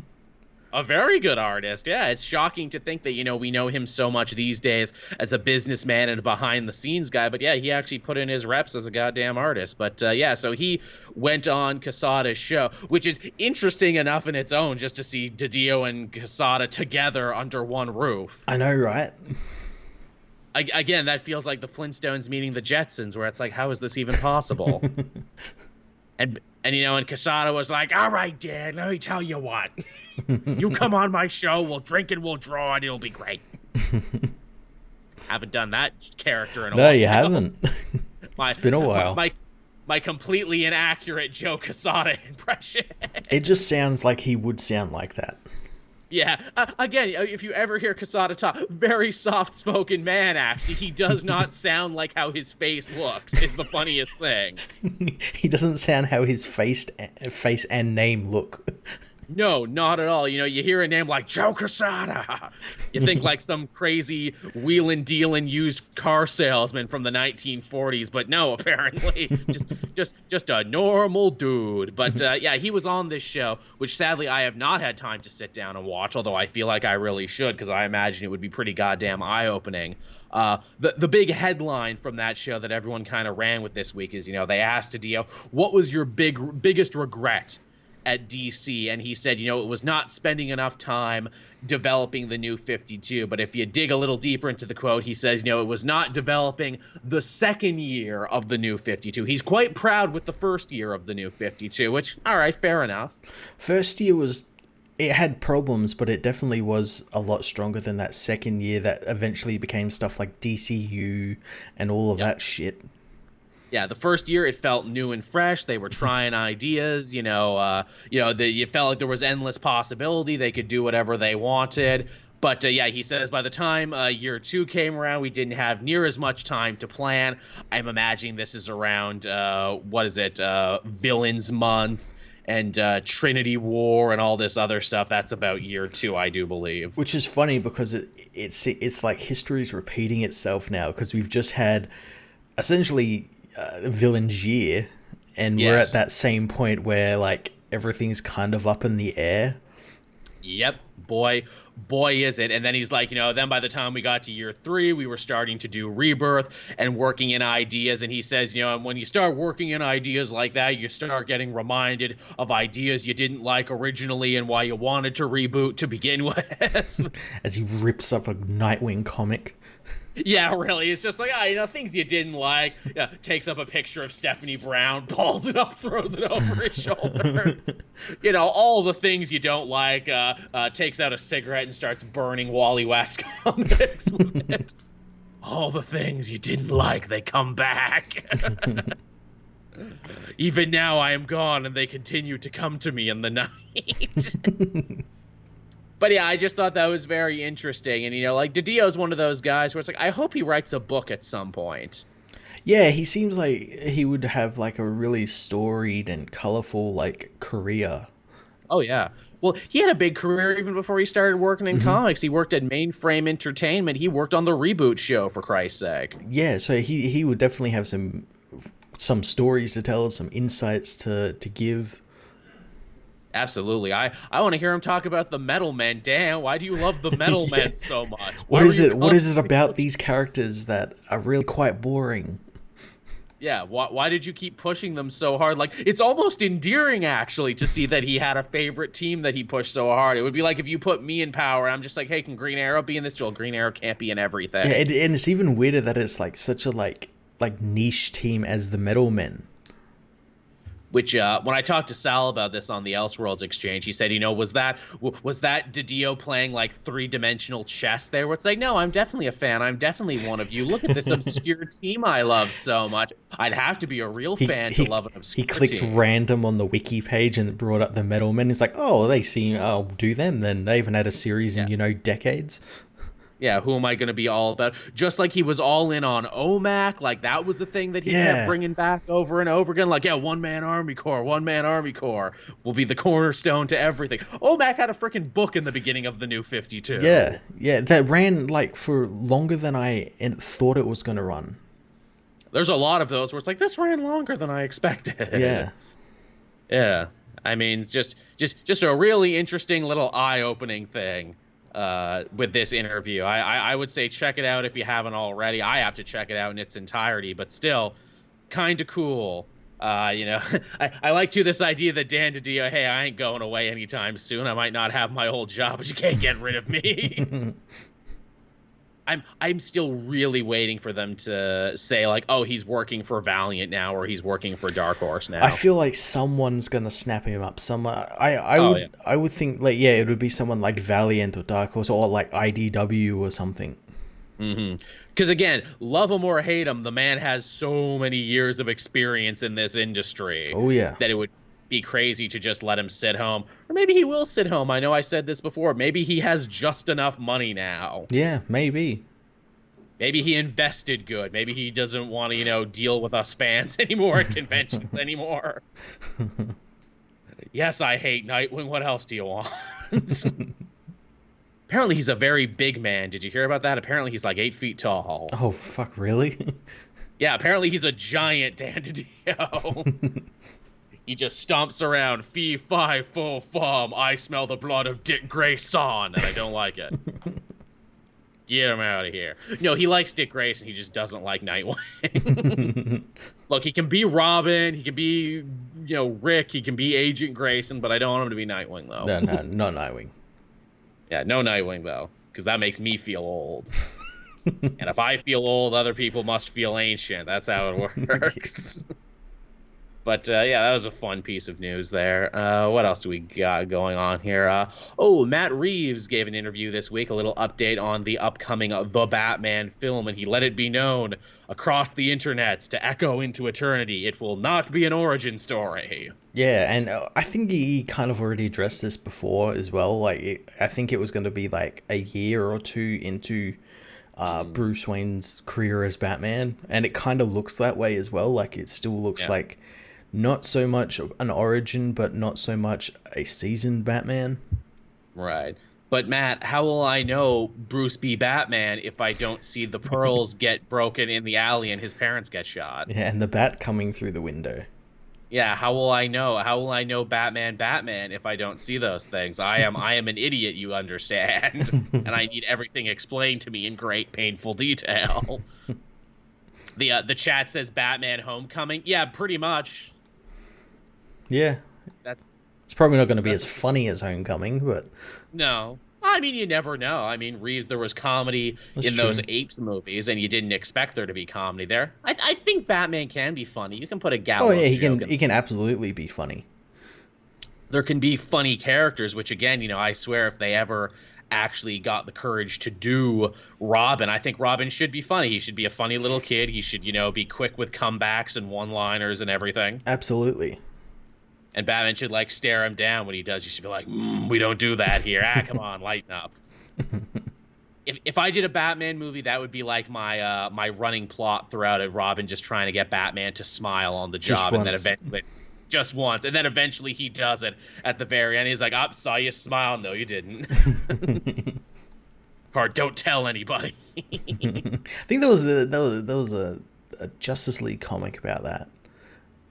Speaker 1: A very good artist. Yeah, it's shocking to think that, we know him so much these days as a businessman and a behind-the-scenes guy. But yeah, he actually put in his reps as a goddamn artist. But yeah, so he went on Quesada's show, which is interesting enough in its own just to see Didio and Quesada together under one roof.
Speaker 2: I know, right?
Speaker 1: Again, that feels like the Flintstones meeting the Jetsons, where it's like, how is this even possible? and Quesada was like, all right, Dad, let me tell you what. You come on my show, we'll drink and we'll draw, and it'll be great. Haven't done that character in a while.
Speaker 2: No, you haven't. It's been a while.
Speaker 1: My completely inaccurate Joe Quesada impression.
Speaker 2: It just sounds like he would sound like that.
Speaker 1: Yeah. Again, if you ever hear Quesada talk, very soft-spoken man, actually. He does not sound like how his face looks. It's the funniest thing.
Speaker 2: He doesn't sound how his face and name look.
Speaker 1: No, not at all. You hear a name like Joe Quesada. You think like some crazy wheelin' dealin' used car salesman from the 1940s, but no, apparently just a normal dude. But yeah, he was on this show, which sadly I have not had time to sit down and watch, although I feel like I really should, because I imagine it would be pretty goddamn eye-opening. The big headline from that show that everyone kind of ran with this week is, they asked Didio, what was your biggest regret at DC? And he said, it was not spending enough time developing the New 52. But if you dig a little deeper into the quote, he says, it was not developing the second year of the New 52. He's quite proud with the first year of the New 52, which, all right, fair enough.
Speaker 2: First year it had problems, but it definitely was a lot stronger than that second year that eventually became stuff like DCU and all of that shit.
Speaker 1: Yeah, the first year it felt new and fresh. They were trying ideas, you felt like there was endless possibility. They could do whatever they wanted. But yeah, he says by the time year 2 came around, we didn't have near as much time to plan. I'm imagining this is around, Villains Month and Trinity War and all this other stuff. That's about year 2, I do believe.
Speaker 2: Which is funny because it's like history's repeating itself now, because we've just had essentially Villains Year, and we're at that same point where like everything's kind of up in the air.
Speaker 1: Yep, boy is it. And then he's like, then by the time we got to year 3, we were starting to do Rebirth and working in ideas. And he says, when you start working in ideas like that, you start getting reminded of ideas you didn't like originally and why you wanted to reboot to begin with.
Speaker 2: As he rips up a Nightwing comic.
Speaker 1: Yeah, really. It's just like, things you didn't like. Yeah, takes up a picture of Stephanie Brown, pulls it up, throws it over his shoulder. All the things you don't like. Takes out a cigarette and starts burning Wally West comics with it. All the things you didn't like, they come back. Even now I am gone and they continue to come to me in the night. But yeah, I just thought that was very interesting. And, Didio's one of those guys where it's like, I hope he writes a book at some point.
Speaker 2: Yeah, he seems like he would have like a really storied and colorful like career.
Speaker 1: Oh, yeah. Well, he had a big career even before he started working in comics. He worked at Mainframe Entertainment. He worked on the Reboot show, for Christ's sake.
Speaker 2: Yeah, so he would definitely have some stories to tell, some insights to give.
Speaker 1: Absolutely. I want to hear him talk about the Metal Men. Dan, why do you love the Metal Men so much?
Speaker 2: What is it about these characters that are really quite boring?
Speaker 1: Yeah, why did you keep pushing them so hard? Like, it's almost endearing, actually, to see that he had a favorite team that he pushed so hard. It would be like if you put me in Power, I'm just like, hey, can Green Arrow be in this? Joel, Green Arrow can't be in everything.
Speaker 2: Yeah, and it's even weirder that it's like such a like niche team as the Metal Men.
Speaker 1: Which, when I talked to Sal about this on the Elseworlds exchange, he said, was that Didio playing like 3-dimensional chess there? Where it's like, no, I'm definitely a fan. I'm definitely one of you. Look at this obscure team I love so much. I'd have to be a real fan to love an obscure team.
Speaker 2: He clicked random on the wiki page and it brought up the Metal Men. He's like, oh, they seem, I'll do them then. They haven't had a series in, decades.
Speaker 1: Yeah, who am I going to be all about? Just like he was all in on OMAC, like that was the thing that he kept bringing back over and over again. Like, one-man Army Corps will be the cornerstone to everything. OMAC had a freaking book in the beginning of the New 52.
Speaker 2: Yeah, that ran like for longer than I thought it was going to run.
Speaker 1: There's a lot of those where it's like, this ran longer than I expected. Yeah. I mean, just a really interesting little eye-opening thing. With this interview. I would say check it out if you haven't already. I have to check it out in its entirety, but still kind of cool. I like this idea that Dan Didio, hey, I ain't going away anytime soon. I might not have my old job, but you can't get rid of me. I'm still really waiting for them to say like, oh, he's working for Valiant now, or he's working for Dark Horse now.
Speaker 2: I feel like someone's gonna snap him up. I would think like it would be someone like Valiant or Dark Horse or like IDW or something.
Speaker 1: Because again, love him or hate him, the man has so many years of experience in this industry.
Speaker 2: Oh yeah,
Speaker 1: that it would be crazy to just let him sit home. Or maybe he will sit home. I know I said this before. Maybe he has just enough money now.
Speaker 2: Yeah, maybe.
Speaker 1: Maybe he invested good. Maybe he doesn't want to, deal with us fans anymore at conventions anymore. Yes, I hate Nightwing. What else do you want? Apparently he's a very big man. Did you hear about that? Apparently he's like 8 feet tall.
Speaker 2: Oh, fuck, really?
Speaker 1: Yeah, apparently he's a giant Dan Didio. He just stomps around, fee, fi, fo, fum, I smell the blood of Dick Grayson, and I don't like it. Get him out of here. No, he likes Dick Grayson, he just doesn't like Nightwing. Look, he can be Robin, he can be, Rick, he can be Agent Grayson, but I don't want him to be Nightwing, though.
Speaker 2: No, not Nightwing.
Speaker 1: Yeah, no Nightwing, though, because that makes me feel old. And if I feel old, other people must feel ancient. That's how it works. But, that was a fun piece of news there. What else do we got going on here? Matt Reeves gave an interview this week, a little update on the upcoming The Batman film, and he let it be known across the internets to echo into eternity, it will not be an origin story.
Speaker 2: Yeah, and I think he kind of already addressed this before as well. Like, I think it was going to be like a year or two into Bruce Wayne's career as Batman, and it kind of looks that way as well. Like, it still looks like not so much an origin, but not so much a seasoned Batman.
Speaker 1: Right. But Matt, how will I know Bruce be Batman if I don't see the pearls get broken in the alley and his parents get shot?
Speaker 2: Yeah, and the bat coming through the window.
Speaker 1: Yeah, how will I know? How will I know Batman if I don't see those things? I am an idiot, you understand, and I need everything explained to me in great painful detail. The chat says Batman Homecoming. Yeah, pretty much.
Speaker 2: Yeah,
Speaker 1: That
Speaker 2: it's probably not going to be
Speaker 1: that's
Speaker 2: as funny as Homecoming, but
Speaker 1: No. I mean, you never know. I mean, Reeves, there was comedy
Speaker 2: that's
Speaker 1: in those
Speaker 2: true.
Speaker 1: Apes movies, and you didn't expect there to be comedy there. I think Batman can be funny. You can put a
Speaker 2: Oh yeah,
Speaker 1: gallows joke in.
Speaker 2: he can absolutely be funny.
Speaker 1: There can be funny characters, which again, I swear if they ever actually got the courage to do Robin, I think Robin should be funny. He should be a funny little kid. He should, be quick with comebacks and one-liners and everything.
Speaker 2: Absolutely.
Speaker 1: And Batman should like stare him down when he does. You should be like, "We don't do that here. Come on, lighten up." If I did a Batman movie, that would be like my running plot throughout it. Robin just trying to get Batman to smile on the
Speaker 2: Just
Speaker 1: job, and then
Speaker 2: once.
Speaker 1: eventually, just once, and then eventually he does it at the very end. He's like, "I saw you smile. No, you didn't." Or don't tell anybody.
Speaker 2: I think there was a Justice League comic about that.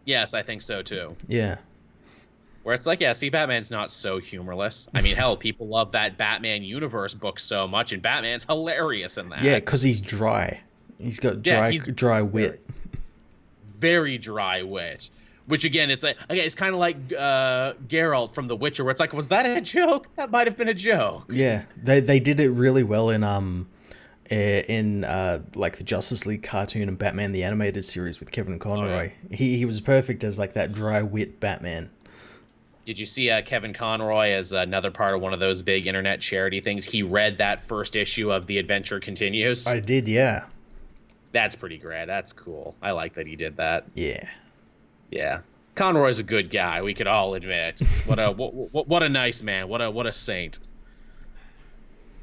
Speaker 1: Yes, I think so too.
Speaker 2: Yeah.
Speaker 1: Where it's like, yeah, see, Batman's not so humorless. I mean, hell, people love that Batman universe book so much, and Batman's hilarious in that.
Speaker 2: Yeah, because he's dry. He's got dry wit.
Speaker 1: Very dry wit. Which again, it's kind of like Geralt from The Witcher, where it's like, was that a joke? That might have been a joke.
Speaker 2: Yeah, they did it really well in like the Justice League cartoon and Batman the Animated Series with Kevin Conroy. Oh, yeah. He was perfect as like that dry wit Batman.
Speaker 1: Did you see Kevin Conroy as another part of one of those big internet charity things? He read that first issue of The Adventure Continues.
Speaker 2: I did, yeah.
Speaker 1: That's pretty great. That's cool. I like that he did that.
Speaker 2: Yeah.
Speaker 1: Yeah. Conroy's a good guy. We could all admit. What a nice man. What a saint.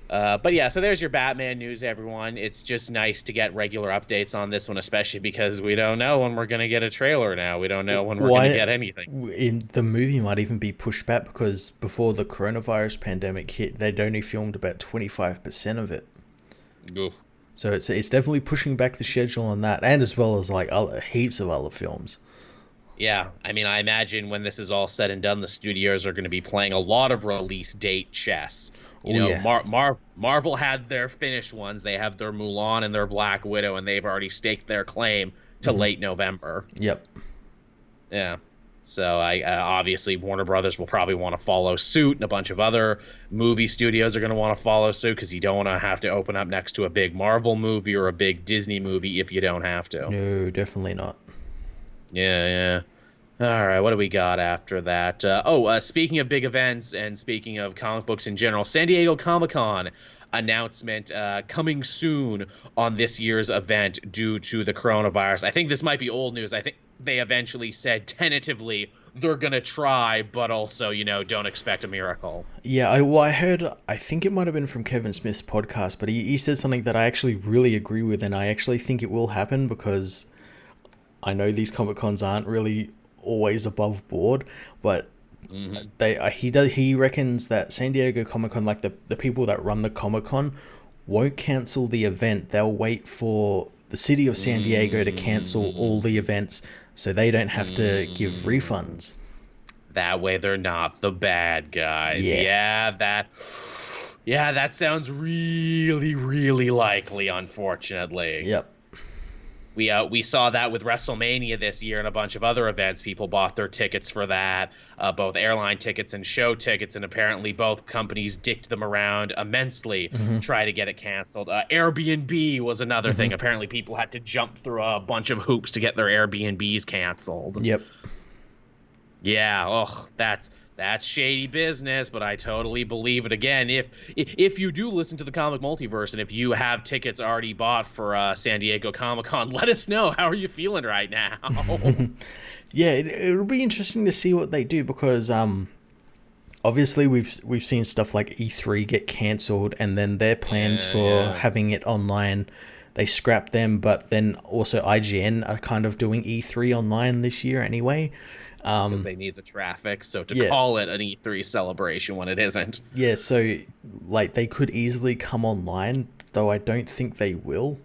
Speaker 1: But yeah, so there's your Batman news, everyone. It's just nice to get regular updates on this one, especially because we don't know when we're going to get a trailer now. We don't know when we're going to get anything.
Speaker 2: The movie might even be pushed back because before the coronavirus pandemic hit, they'd only filmed about 25% of it.
Speaker 1: Oof.
Speaker 2: So it's definitely pushing back the schedule on that, and as well as like heaps of other films.
Speaker 1: Yeah, I mean, I imagine when this is all said and done, the studios are going to be playing a lot of release date chess. Marvel had their finished ones. They have their Mulan and their Black Widow, and they've already staked their claim to late November.
Speaker 2: Yep.
Speaker 1: Yeah. So obviously Warner Brothers will probably want to follow suit, and a bunch of other movie studios are going to want to follow suit because you don't want to have to open up next to a big Marvel movie or a big Disney movie if you don't have to.
Speaker 2: No, definitely not.
Speaker 1: Yeah. All right, what do we got after that? Speaking of big events and speaking of comic books in general, San Diego Comic-Con announcement coming soon on this year's event due to the coronavirus. I think this might be old news. I think they eventually said tentatively they're going to try, but also, don't expect a miracle.
Speaker 2: Yeah, I heard, I think it might have been from Kevin Smith's podcast, but he said something that I actually really agree with, and I actually think it will happen because I know these Comic-Cons aren't really always above board, but he reckons that San Diego Comic-Con, like the people that run the Comic-Con, won't cancel the event. They'll wait for the city of San Diego to cancel all the events so they don't have to give refunds.
Speaker 1: That way they're not the bad guys. Yeah, that sounds really, really likely, unfortunately.
Speaker 2: Yep.
Speaker 1: We saw that with WrestleMania this year and a bunch of other events. People bought their tickets for that, both airline tickets and show tickets, and apparently both companies dicked them around immensely, try to get it canceled. Airbnb was another thing. Apparently people had to jump through a bunch of hoops to get their Airbnbs canceled.
Speaker 2: Yep.
Speaker 1: Yeah, that's shady business, but I totally believe it. Again, if you do listen to the Comic Multiverse and if you have tickets already bought for San Diego Comic-Con, let us know. How are you feeling right now?
Speaker 2: Yeah, it'll be interesting to see what they do because obviously we've seen stuff like E3 get cancelled, and then their plans for having it online, they scrapped them, but then also IGN are kind of doing E3 online this year anyway.
Speaker 1: Because they need the traffic, so to call it an E3 celebration when it isn't.
Speaker 2: Yeah, so like they could easily come online, though I don't think they will.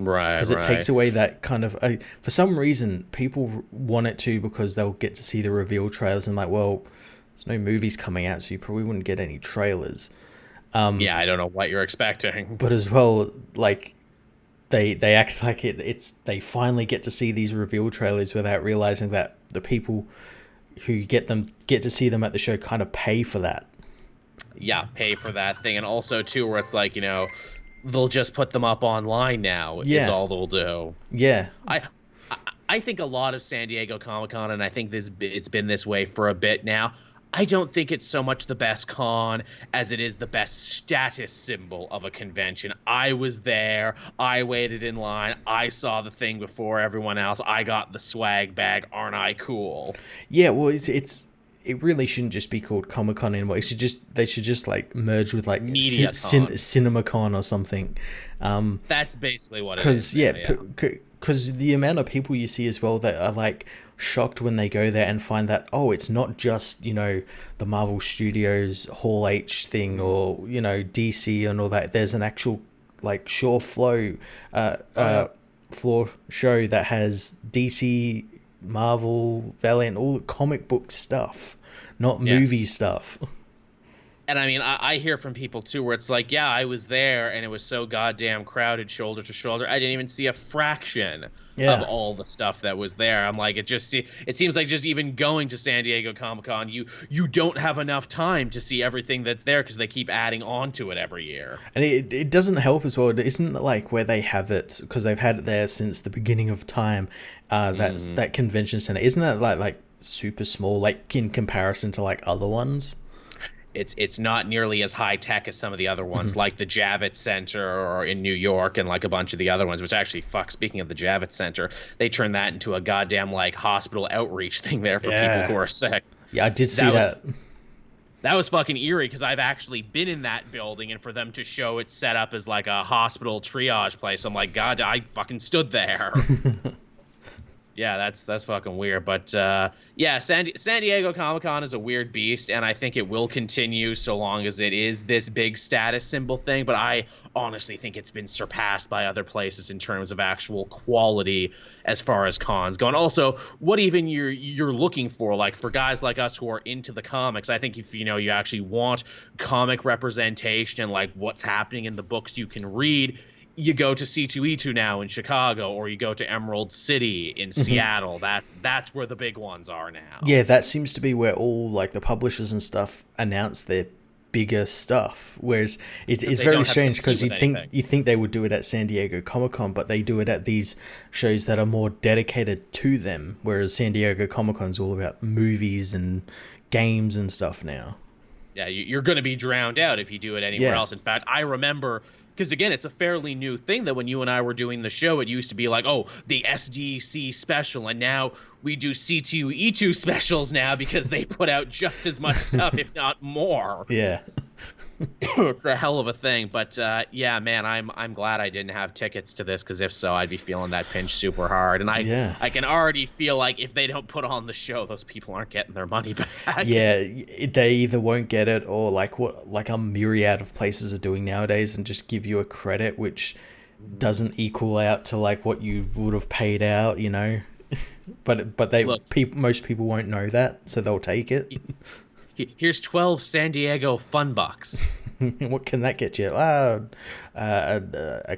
Speaker 1: Right,
Speaker 2: because it takes away that kind of for some reason people want it to, because they'll get to see the reveal trailers and like, well, there's no movies coming out, so you probably wouldn't get any trailers.
Speaker 1: Yeah, I don't know what you're expecting.
Speaker 2: But as well, like they act like it's they finally get to see these reveal trailers without realizing that the people who get to see them at the show kind of pay for that.
Speaker 1: Yeah, pay for that thing. And also too, where it's like, they'll just put them up online now is all they'll do.
Speaker 2: Yeah.
Speaker 1: I think a lot of San Diego Comic-Con, and I think it's been this way for a bit now, I don't think it's so much the best con as it is the best status symbol of a convention. I was there. I waited in line. I saw the thing before everyone else. I got the swag bag. Aren't I cool?
Speaker 2: Yeah, well, it really shouldn't just be called Comic-Con anymore. They should just like merge with like CinemaCon or something.
Speaker 1: That's basically what it is.
Speaker 2: Because the amount of people you see as well that are like shocked when they go there and find that, oh, it's not just, the Marvel Studios Hall H thing or, DC and all that. There's an actual like floor show that has DC, Marvel, Valiant, all the comic book stuff, not movie stuff.
Speaker 1: And I mean, I hear from people too where it's like, yeah, I was there and it was so goddamn crowded shoulder to shoulder. I didn't even see a fraction of all the stuff that was there. I'm like, it seems like just even going to San Diego Comic-Con, you don't have enough time to see everything that's there because they keep adding on to it every year.
Speaker 2: And it doesn't help as well. It isn't like where they have it, because they've had it there since the beginning of time. That convention center, isn't that like super small, like in comparison to like other ones?
Speaker 1: It's not nearly as high tech as some of the other ones, like the Javits Center or in New York, and like a bunch of the other ones. Which actually, speaking of the Javits Center, they turned that into a goddamn like hospital outreach thing there for people who are sick.
Speaker 2: Yeah, I did see that.
Speaker 1: That was fucking eerie because I've actually been in that building, and for them to show it set up as like a hospital triage place, I'm like, God, I fucking stood there. Yeah, that's fucking weird. But yeah, San Diego Comic-Con is a weird beast, and I think it will continue so long as it is this big status symbol thing. But I honestly think it's been surpassed by other places in terms of actual quality as far as cons go. And also, what even you're looking for, like for guys like us who are into the comics, I think if you actually want comic representation and like what's happening in the books you can read, you go to C2E2 now in Chicago, or you go to Emerald City in Seattle. That's where the big ones are now.
Speaker 2: Yeah, that seems to be where all like the publishers and stuff announce their bigger stuff. Whereas it's very strange because you think they would do it at San Diego Comic-Con, but they do it at these shows that are more dedicated to them. Whereas San Diego Comic-Con is all about movies and games and stuff now.
Speaker 1: Yeah, you're going to be drowned out if you do it anywhere else. In fact, I remember, because again, it's a fairly new thing that when you and I were doing the show, it used to be like, oh, the SDCC special, and now we do C2E2 specials now because they put out just as much stuff, if not more.
Speaker 2: Yeah.
Speaker 1: It's a hell of a thing. But yeah, man, I'm glad I didn't have tickets to this, because if so, I'd be feeling that pinch super hard. And I can already feel like if they don't put on the show, those people aren't getting their money back.
Speaker 2: Yeah, they either won't get it, or like a myriad of places are doing nowadays, and just give you a credit which doesn't equal out to like what you would have paid out, But most people won't know that, so they'll take it.
Speaker 1: Here's 12 San Diego fun bucks.
Speaker 2: What can that get you? A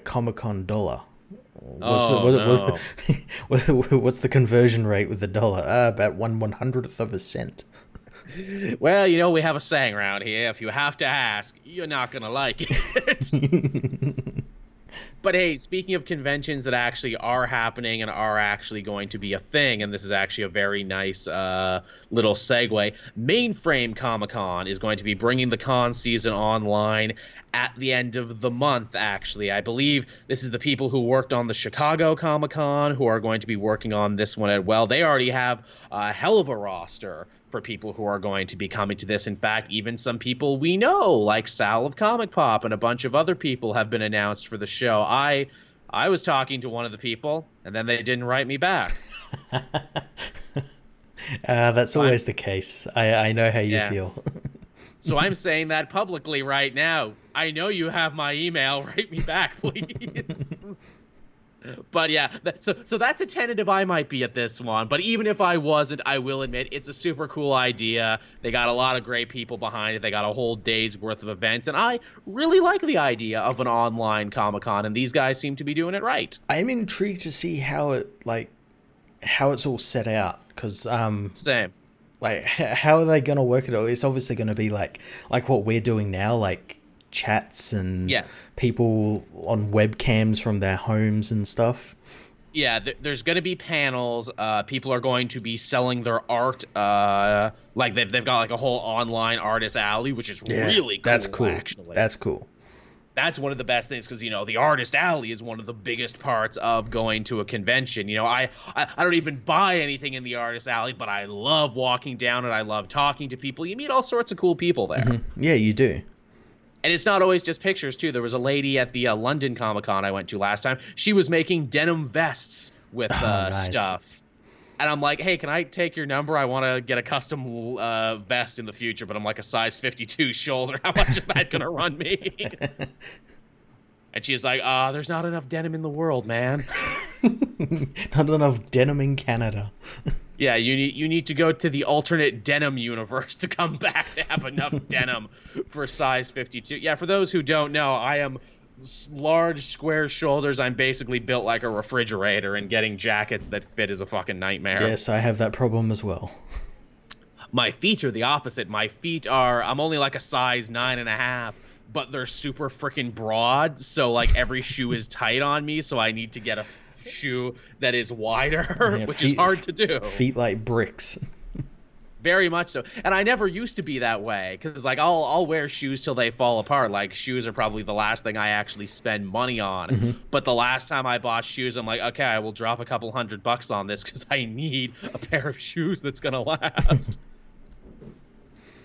Speaker 2: Comic-Con $1. What's the conversion rate with the dollar? About 1/100th of a cent.
Speaker 1: Well, we have a saying around here: if you have to ask, you're not gonna like it. But hey, speaking of conventions that actually are happening and are actually going to be a thing, and this is actually a very nice little segue, Mainframe Comic-Con is going to be bringing the con season online at the end of the month, actually. I believe this is the people who worked on the Chicago Comic-Con who are going to be working on this one as well. They already have a hell of a roster for people who are going to be coming to this. In fact, even some people we know, like Sal of Comic Pop and a bunch of other people, have been announced for the show. I was talking to one of the people, and then they didn't write me back.
Speaker 2: That's always the case. I know how you feel.
Speaker 1: So I'm saying that publicly right now. I know you have my email. Write me back, please. But yeah, so that's a tentative I might be at this one. But even if I wasn't, I will admit it's a super cool idea. They got a lot of great people behind it. They got a whole day's worth of events, and I really like the idea of an online Comic-Con, and these guys seem to be doing it right.
Speaker 2: I'm intrigued to see how it's all set out, because
Speaker 1: Same.
Speaker 2: like how are they gonna work it all? It's obviously gonna be like what we're doing now, like chats and
Speaker 1: Yes.
Speaker 2: people on webcams from their homes and stuff.
Speaker 1: Yeah, there's going to be panels. People are going to be selling their art. Like they've got like a whole online artist alley, which is really cool.
Speaker 2: That's cool.
Speaker 1: Actually,
Speaker 2: that's cool.
Speaker 1: That's one of the best things, because the artist alley is one of the biggest parts of going to a convention. I don't even buy anything in the artist alley, but I love walking down it. I love talking to people. You meet all sorts of cool people there.
Speaker 2: Mm-hmm. Yeah, you do.
Speaker 1: And it's not always just pictures, too. There was a lady at the London Comic-Con I went to last time. She was making denim vests with
Speaker 2: nice.
Speaker 1: stuff. And I'm like, hey, can I take your number? I want to get a custom vest in the future, but I'm like a size 52 shoulder. How much is that going to run me? And she's like, there's not enough denim in the world, man.
Speaker 2: Not enough denim in Canada.
Speaker 1: Yeah, you need to go to the alternate denim universe to come back to have enough denim for size 52. Yeah, for those who don't know, I am large, square shoulders. I'm basically built like a refrigerator, and getting jackets that fit is a fucking nightmare.
Speaker 2: Yes, I have that problem as well.
Speaker 1: My feet are the opposite. My feet are, I'm only like a size 9.5, but they're super freaking broad, so like every shoe is tight on me, so I need to get a shoe that is wider, which is hard to do.
Speaker 2: Feet like bricks.
Speaker 1: Very much so. And I never used to be that way, because like I'll wear shoes till they fall apart. Like shoes are probably the last thing I actually spend money on. Mm-hmm. But the last time I bought shoes, I'm like, okay, I will drop a couple $100 on this because I need a pair of shoes that's gonna last.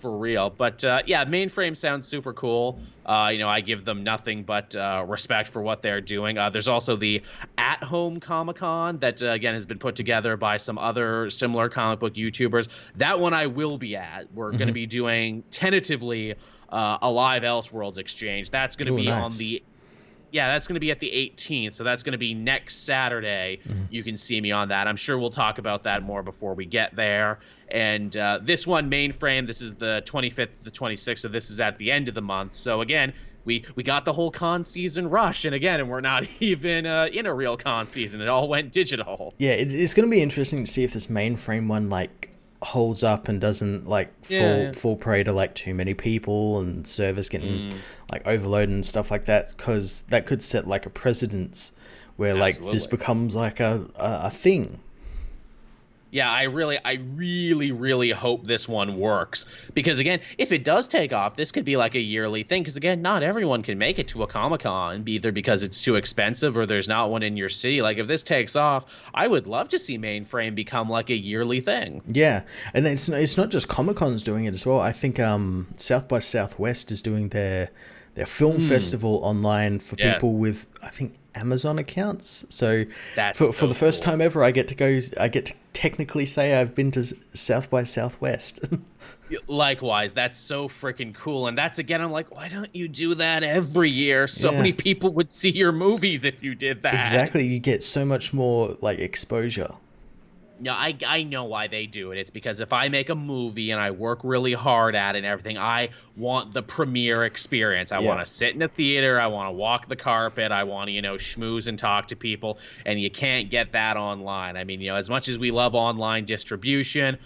Speaker 1: For real. But yeah, Mainframe sounds super cool. I give them nothing but respect for what they're doing. There's also the at-home Comic-Con that again has been put together by some other similar comic book YouTubers. That one I will be at. We're going to be doing tentatively a live Elseworlds exchange. That's going to be on the that's going to be at the 18th, so that's going to be next Saturday. You can see me on that. I'm sure we'll talk about that more before we get there. And this one, Mainframe, this is the 25th to the 26th, so this is at the end of the month. So again, we got the whole con season rush, and we're not even in a real con season. It all went digital.
Speaker 2: Yeah, it's going to be interesting to see if this Mainframe one holds up and doesn't fall prey to too many people and servers getting overloaded and stuff like that, because that could set a precedence where this becomes a thing.
Speaker 1: Yeah, I really hope this one works, because again, if it does take off, this could be a yearly thing, because again, not everyone can make it to a Comic-Con, either because it's too expensive or there's not one in your city. If this takes off, I would love to see Mainframe become a yearly thing.
Speaker 2: Yeah, and it's not just Comic-Con's doing it as well. I think South by Southwest is doing their film festival online for people with, I think, Amazon accounts. So for the first time ever, I get to technically say I've been to South by Southwest.
Speaker 1: Likewise, that's so freaking cool. And that's, again, I'm like, why don't you do that every year? So many people would see your movies if you did that.
Speaker 2: Exactly, you get so much more exposure.
Speaker 1: No, I know why they do it. It's because if I make a movie and I work really hard at it and everything, I want the premiere experience. I want to sit in a theater. I want to walk the carpet. I want to, schmooze and talk to people. And you can't get that online. I mean, as much as we love online distribution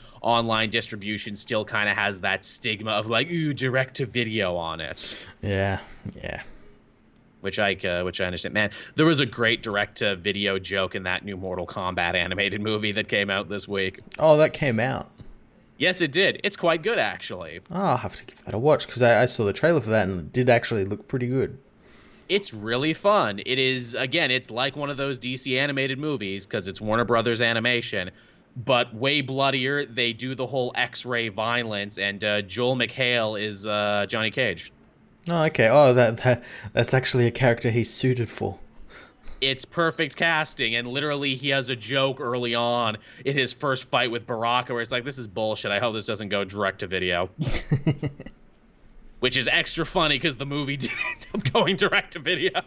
Speaker 1: still kind of has that stigma of direct to video on it.
Speaker 2: Yeah.
Speaker 1: Which I understand. Man, there was a great direct-to-video joke in that new Mortal Kombat animated movie that came out this week.
Speaker 2: Oh, that came out?
Speaker 1: Yes, it did. It's quite good, actually.
Speaker 2: Oh, I'll have to give that a watch, because I saw the trailer for that, and it did actually look pretty good.
Speaker 1: It's really fun. It is, again, it's like one of those DC animated movies, because it's Warner Brothers Animation, but way bloodier. They do the whole X-ray violence, and Joel McHale is Johnny Cage.
Speaker 2: Oh, okay. Oh, that's actually a character he's suited for.
Speaker 1: It's perfect casting, and literally he has a joke early on in his first fight with Baraka where it's this is bullshit. I hope this doesn't go direct to video. Which is extra funny because the movie did end up going direct to video.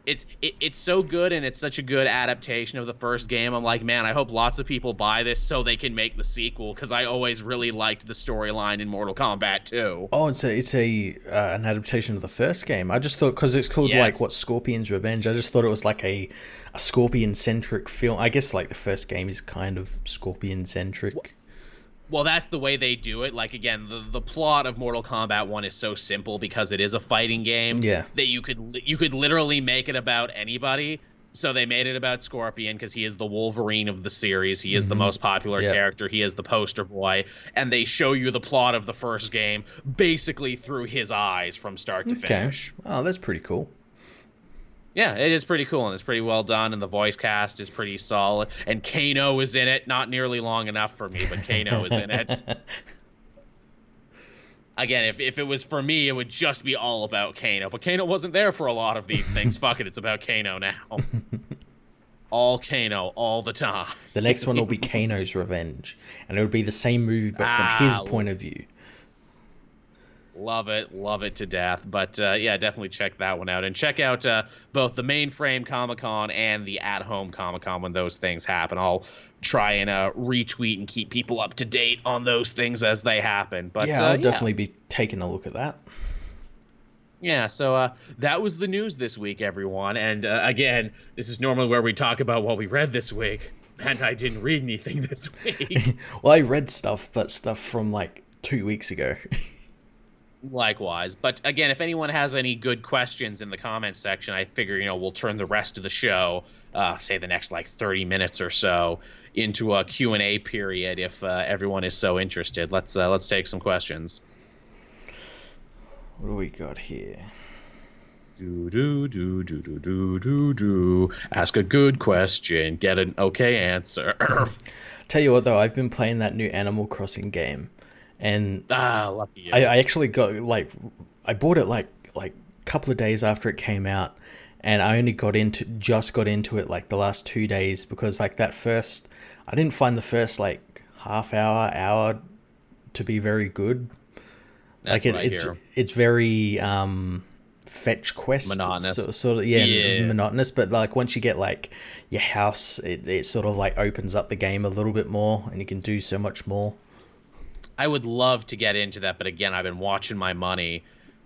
Speaker 1: It's so good, and it's such a good adaptation of the first game. I'm like, man, I hope lots of people buy this so they can make the sequel, because I always really liked the storyline in Mortal Kombat 2.
Speaker 2: Oh, it's a an adaptation of the first game. I just thought, because it's called like what, Scorpion's Revenge. I just thought it was like a Scorpion centric film. I guess like the first game is kind of Scorpion centric.
Speaker 1: Well, that's the way they do it. Like, again, the plot of Mortal Kombat 1 is so simple because it is a fighting game.
Speaker 2: Yeah.
Speaker 1: That you could literally make it about anybody. So they made it about Scorpion because he is the Wolverine of the series. He is the most popular character. He is the poster boy. And they show you the plot of the first game basically through his eyes from start to finish.
Speaker 2: Oh, that's pretty cool.
Speaker 1: Yeah, it is pretty cool, and it's pretty well done, and the voice cast is pretty solid. And Kano is in it, not nearly long enough for me, but Kano is in it. Again, if it was for me, it would just be all about Kano. But Kano wasn't there for a lot of these things. Fuck it, it's about Kano now. All Kano, all the time.
Speaker 2: The next one will be Kano's Revenge, and it would be the same movie, but from his point of view.
Speaker 1: Love it to death. But yeah, definitely check that one out. And check out both the Mainframe Comic-Con and the At-Home Comic-Con when those things happen. I'll try and retweet and keep people up to date on those things as they happen. But
Speaker 2: yeah, I'll definitely be taking a look at that.
Speaker 1: Yeah, so that was the news this week, everyone. And again, this is normally where we talk about what we read this week. And I didn't read anything this week.
Speaker 2: Well, I read stuff, but stuff from like 2 weeks ago.
Speaker 1: Likewise. But again, if anyone has any good questions in the comments section, I figure, we'll turn the rest of the show, say the next like 30 minutes or so, into a Q&A period if everyone is so interested. Let's take some questions.
Speaker 2: What do we got here?
Speaker 1: Ask a good question, get an okay answer.
Speaker 2: Tell you what though, I've been playing that new Animal Crossing game. And
Speaker 1: lucky you.
Speaker 2: I actually got I bought it like a couple of days after it came out, and I only got into it like the last 2 days, because like I didn't find the first like half hour to be very good.
Speaker 1: That's
Speaker 2: like
Speaker 1: what I hear.
Speaker 2: It's very fetch quest
Speaker 1: monotonous.
Speaker 2: Sort of monotonous, but like once you get like your house, it sort of like opens up the game a little bit more, and you can do so much more.
Speaker 1: I would love to get into that, but again, I've been watching my money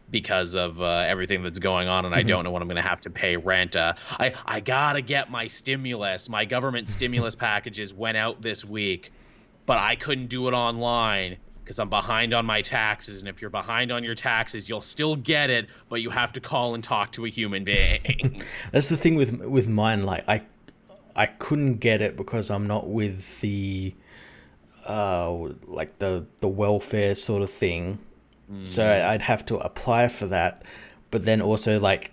Speaker 1: because of everything that's going on, and I don't know when I'm going to have to pay rent. I gotta get my stimulus. My government stimulus packages went out this week, but I couldn't do it online because I'm behind on my taxes. And if you're behind on your taxes, you'll still get it, but you have to call and talk to a human being.
Speaker 2: That's the thing with mine. Like I couldn't get it because I'm not with the like the welfare sort of thing. So I'd have to apply for that, but then also like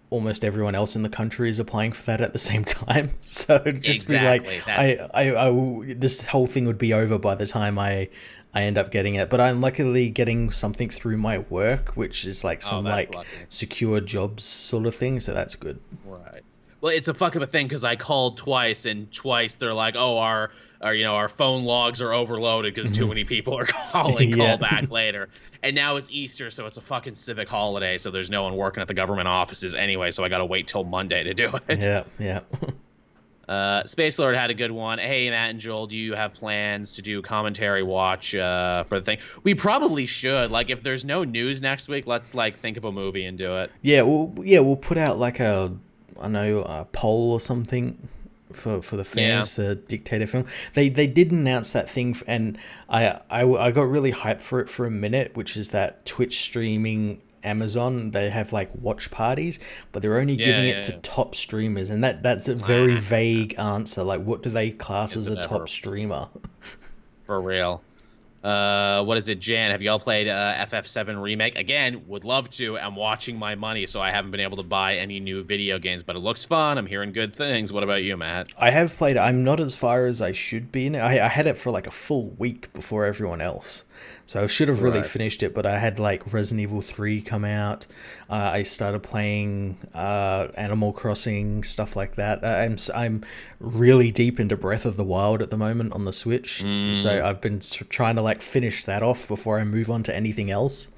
Speaker 2: almost everyone else in the country is applying for that at the same time. So it'd just be like this whole thing would be over by the time I end up getting it. But I'm luckily getting something through my work, which is like some like lucky. Secure jobs sort of thing. So that's good.
Speaker 1: Right. Well, it's a fuck of a thing because I called twice, and twice they're like, "Oh, our phone logs are overloaded because too many people are calling. Call back later." And now it's Easter, so it's a fucking civic holiday, so there's no one working at the government offices anyway. So I got to wait till Monday to do it.
Speaker 2: Yeah.
Speaker 1: Space Lord had a good one. Hey, Matt and Joel, do you have plans to do commentary watch for the thing? We probably should. Like, if there's no news next week, let's like think of a movie and do it.
Speaker 2: Yeah, we'll put out like a poll or something for the fans to dictate a film. They did announce that thing, and I got really hyped for it for a minute, which is that Twitch streaming Amazon. They have like watch parties, but they're only giving it to top streamers, and that's a very vague answer. Like, what do they class as a top streamer?
Speaker 1: For real. What is it, Jan? Have y'all played FF7 Remake? Again, would love to. I'm watching my money, so I haven't been able to buy any new video games, but it looks fun. I'm hearing good things. What about you, Matt?
Speaker 2: I have played it. I'm not as far as I should be in it. I had it for like a full week before everyone else. So I should have really finished it, but I had like Resident Evil 3 come out. I started playing Animal Crossing, stuff like that. I'm really deep into Breath of the Wild at the moment on the Switch. So I've been trying to like finish that off before I move on to anything else.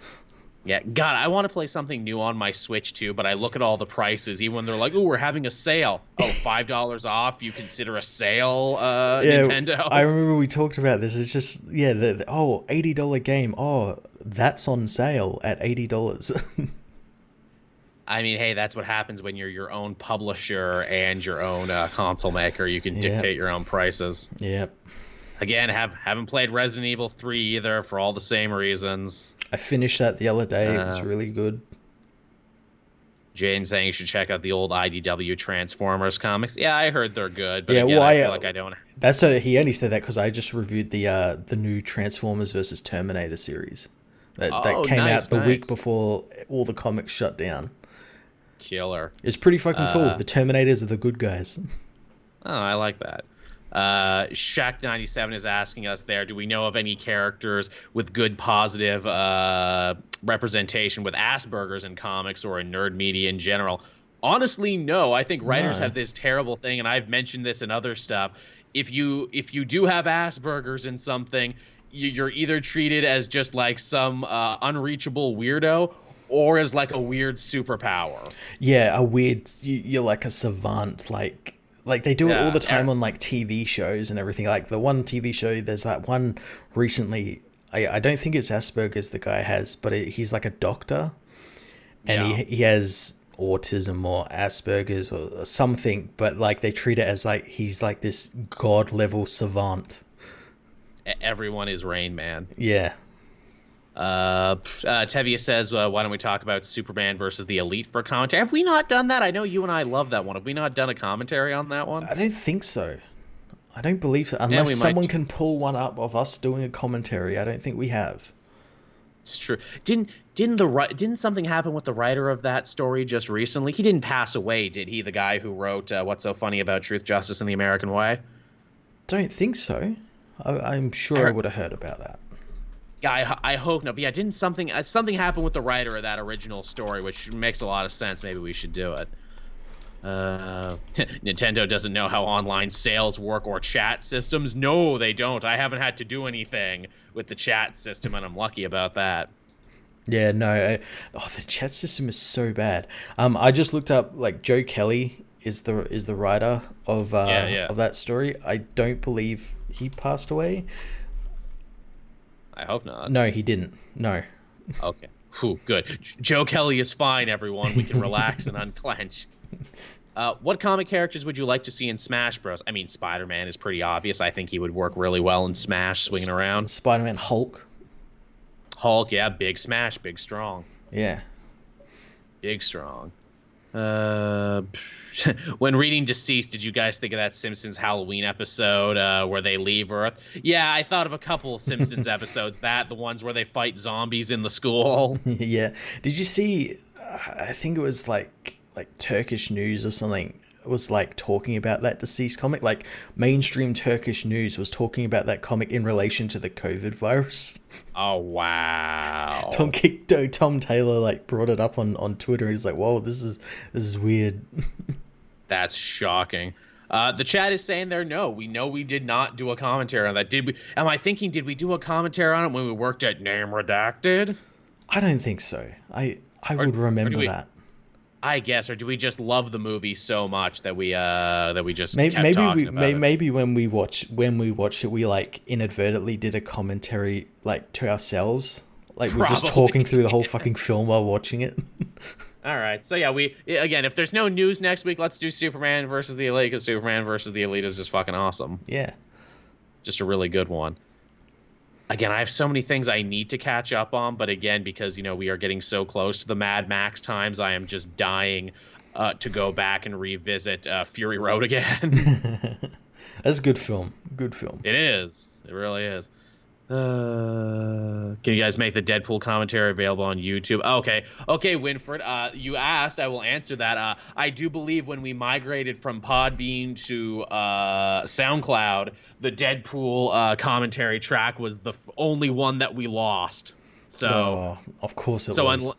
Speaker 1: Yeah, God, I want to play something new on my Switch too, but I look at all the prices, even when they're like, "Oh, we're having a sale." Oh, $5 off. You consider a sale,
Speaker 2: Yeah, I
Speaker 1: Nintendo?
Speaker 2: remember we talked about this. It's just yeah, oh, $80 game. Oh, that's on sale at $80.
Speaker 1: I mean, hey, that's what happens when you're your own publisher and your own console maker. You can
Speaker 2: Yep,
Speaker 1: dictate your own prices.
Speaker 2: yep.
Speaker 1: Again, haven't played Resident Evil 3 either for all the same reasons.
Speaker 2: I finished that the other day. It was
Speaker 1: Uh,
Speaker 2: really good.
Speaker 1: Jane saying you should check out the old IDW Transformers comics. Yeah, I heard they're good, but
Speaker 2: Yeah,
Speaker 1: again,
Speaker 2: well,
Speaker 1: I feel like I don't.
Speaker 2: that's he only said that because I just reviewed the new Transformers versus Terminator series that
Speaker 1: Oh,
Speaker 2: came out
Speaker 1: nice,
Speaker 2: the week
Speaker 1: nice.
Speaker 2: before all the comics shut down.
Speaker 1: Killer.
Speaker 2: It's pretty fucking cool.
Speaker 1: Uh,
Speaker 2: The Terminators are the good guys.
Speaker 1: oh, I like that. Shaq97 is asking us there, do we know of any characters with good positive representation with Asperger's in comics or in nerd media in general? Honestly, no. I think writers
Speaker 2: No.
Speaker 1: have this terrible thing, and I've mentioned this in other stuff. If you do have Asperger's in something, you're either treated as just like some unreachable weirdo or as like a weird superpower.
Speaker 2: Yeah, a weird. You're like a savant. Like they do it all
Speaker 1: Yeah,
Speaker 2: the time on like TV shows and everything. Like the one TV show, there's that one recently. I don't think it's Asperger's the guy has, but he's like a doctor, and
Speaker 1: yeah.
Speaker 2: he has autism or Asperger's or something. But like they treat it as like he's like this god level savant.
Speaker 1: Everyone is Rain Man.
Speaker 2: Yeah.
Speaker 1: Tevia says, why don't we talk about Superman versus the Elite for commentary? Have we not done that? I know you and I love that one. Have we not done a commentary on that one?
Speaker 2: I don't think so. I don't believe so.
Speaker 1: Yeah,
Speaker 2: Unless
Speaker 1: we
Speaker 2: someone
Speaker 1: might.
Speaker 2: can pull one up of us doing a commentary. I don't think we have.
Speaker 1: It's true. Didn't something happen with the writer of that story just recently? He didn't pass away, did he? The guy who wrote What's So Funny About Truth, Justice, and the American Way?
Speaker 2: Don't think so. I'm sure I would have heard about that.
Speaker 1: Yeah, I hope no. But yeah, didn't something happen with the writer of that original story, which makes a lot of sense. Maybe we should do it. Nintendo doesn't know how online sales work or chat systems. No, they don't. I haven't had to do anything with the chat system, and I'm lucky about that.
Speaker 2: Yeah, no. The chat system is so bad. I just looked up like Joe Kelly is the writer of
Speaker 1: Yeah.
Speaker 2: of that story. I don't believe he passed away.
Speaker 1: I hope not.
Speaker 2: No, he didn't. No.
Speaker 1: Okay. Whew, good. Joe Kelly is fine, everyone. We can relax and unclench. What comic characters would you like to see in Smash Bros? I mean, Spider-Man is pretty obvious. I think he would work really well in Smash, swinging around.
Speaker 2: Spider-Man, Hulk.
Speaker 1: Hulk, yeah, big Smash, big strong.
Speaker 2: Yeah.
Speaker 1: Big strong. When reading Deceased, did you guys think of that Simpsons Halloween episode where they leave Earth? Yeah, I thought of a couple Simpsons episodes. The ones where they fight zombies in the school.
Speaker 2: Yeah. Did you see? I think it was like Turkish news or something. It was like talking about that Deceased comic. Like mainstream Turkish news was talking about that comic in relation to the COVID virus.
Speaker 1: Oh, wow.
Speaker 2: Tom Taylor like brought it up on Twitter. He's like, "Whoa, this is weird."
Speaker 1: That's shocking. The chat is saying there, no, we know we did not do a commentary on that. Did we? Am I thinking, did we do a commentary on it when we worked at Name Redacted?
Speaker 2: I don't think so. I
Speaker 1: Or-
Speaker 2: would
Speaker 1: or
Speaker 2: remember
Speaker 1: do we-
Speaker 2: that.
Speaker 1: I guess, or do we just love the movie so much that we just
Speaker 2: Maybe
Speaker 1: kept talking about it?
Speaker 2: maybe when we watched it, we like inadvertently did a commentary like to ourselves. Like we're just
Speaker 1: Probably.
Speaker 2: talking through the whole fucking film while watching it.
Speaker 1: All right, so yeah, again, if there's no news next week, let's do Superman versus the Elite, because Superman versus the Elite is just fucking awesome.
Speaker 2: Yeah.
Speaker 1: Just a really good one. Again, I have so many things I need to catch up on, but again, because we are getting so close to the Mad Max times, I am just dying to go back and revisit Fury Road again.
Speaker 2: That's a good film. Good film.
Speaker 1: It is. It really is. Can you guys make the Deadpool commentary available on YouTube? Okay, Winford. You asked. I will answer that. I do believe when we migrated from Podbean to SoundCloud, the Deadpool commentary track was the only one that we lost. So,
Speaker 2: of course it was.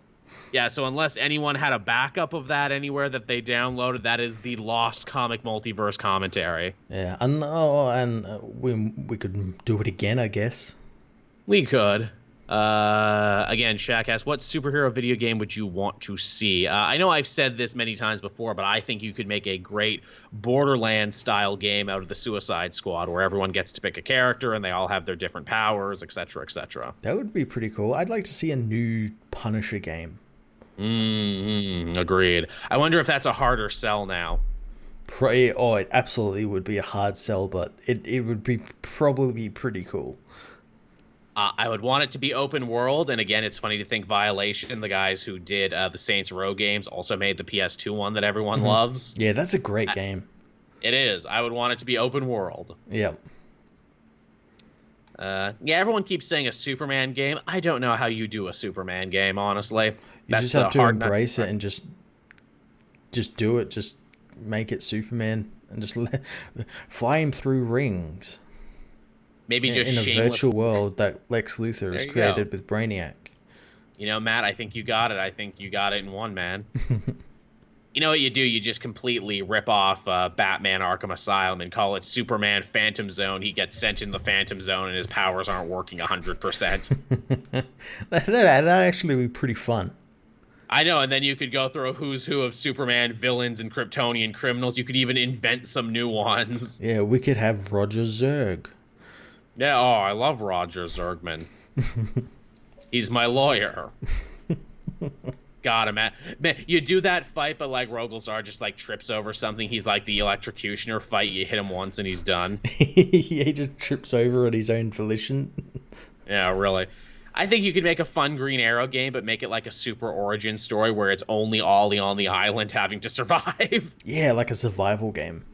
Speaker 1: So unless anyone had a backup of that anywhere that they downloaded, that is the lost comic multiverse commentary.
Speaker 2: Yeah, and we could do it again, I guess.
Speaker 1: We could. Again, Shaq asks, what superhero video game would you want to see? I know I've said this many times before, but I think you could make a great Borderlands-style game out of the Suicide Squad, where everyone gets to pick a character and they all have their different powers, etc., etc.
Speaker 2: That would be pretty cool. I'd like to see a new Punisher game.
Speaker 1: Agreed. I wonder if that's a harder sell now.
Speaker 2: It absolutely would be a hard sell, but it would be probably pretty cool.
Speaker 1: I would want it to be open world, and again, it's funny to think Violation, the guys who did the Saints Row games, also made the PS2 one that everyone loves.
Speaker 2: Yeah, that's a great game.
Speaker 1: It is. I would want it to be open world.
Speaker 2: Yep.
Speaker 1: Yeah, everyone keeps saying a Superman game. I don't know how you do a Superman game, honestly.
Speaker 2: You just have to embrace it and just do it. Just make it Superman and just fly him through rings.
Speaker 1: Maybe just
Speaker 2: in a virtual world that Lex Luthor has created with Brainiac.
Speaker 1: You know, Matt, I think you got it. I think you got it in one, man. You know what you do? You just completely rip off Batman Arkham Asylum and call it Superman Phantom Zone. He gets sent in the Phantom Zone and his powers aren't working 100%.
Speaker 2: That'd actually be pretty fun.
Speaker 1: I know, and then you could go through a who's who of Superman villains and Kryptonian criminals. You could even invent some new ones.
Speaker 2: Yeah, we could have Roger Zurg.
Speaker 1: Yeah, I love Roger Zurgman. He's my lawyer. Got him, man. You do that fight, but like Rogolzar just like trips over something. He's like the electrocutioner fight. You hit him once and he's done.
Speaker 2: He just trips over at his own volition.
Speaker 1: Yeah, really. I think you could make a fun Green Arrow game, but make it like a super origin story where it's only Ollie on the island having to survive.
Speaker 2: Yeah, like a survival game.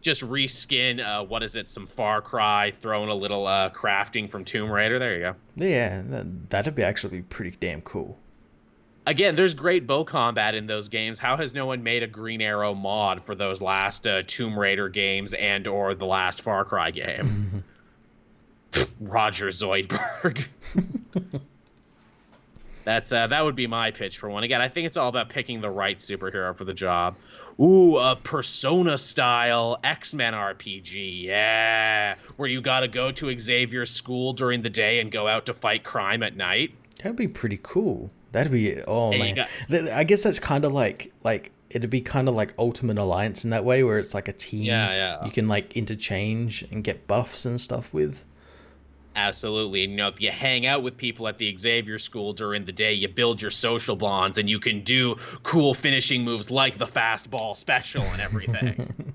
Speaker 1: Just reskin, what is it, some Far Cry, throw in a little crafting from Tomb Raider. There you go.
Speaker 2: Yeah, that'd be actually pretty damn cool.
Speaker 1: Again, there's great bow combat in those games. How has no one made a Green Arrow mod for those last Tomb Raider games and or the last Far Cry game? Roger Zoidberg. That would be my pitch for one. Again, I think it's all about picking the right superhero for the job. Ooh, a Persona-style X-Men RPG, yeah. Where you gotta go to Xavier's school during the day and go out to fight crime at night.
Speaker 2: That'd be pretty cool. That'd be, man. I guess that's kind of like it'd be kind of like Ultimate Alliance in that way, where it's like a team you can like interchange and get buffs and stuff with.
Speaker 1: Absolutely. And, if you hang out with people at the Xavier School during the day, you build your social bonds, and you can do cool finishing moves like the fastball special and everything.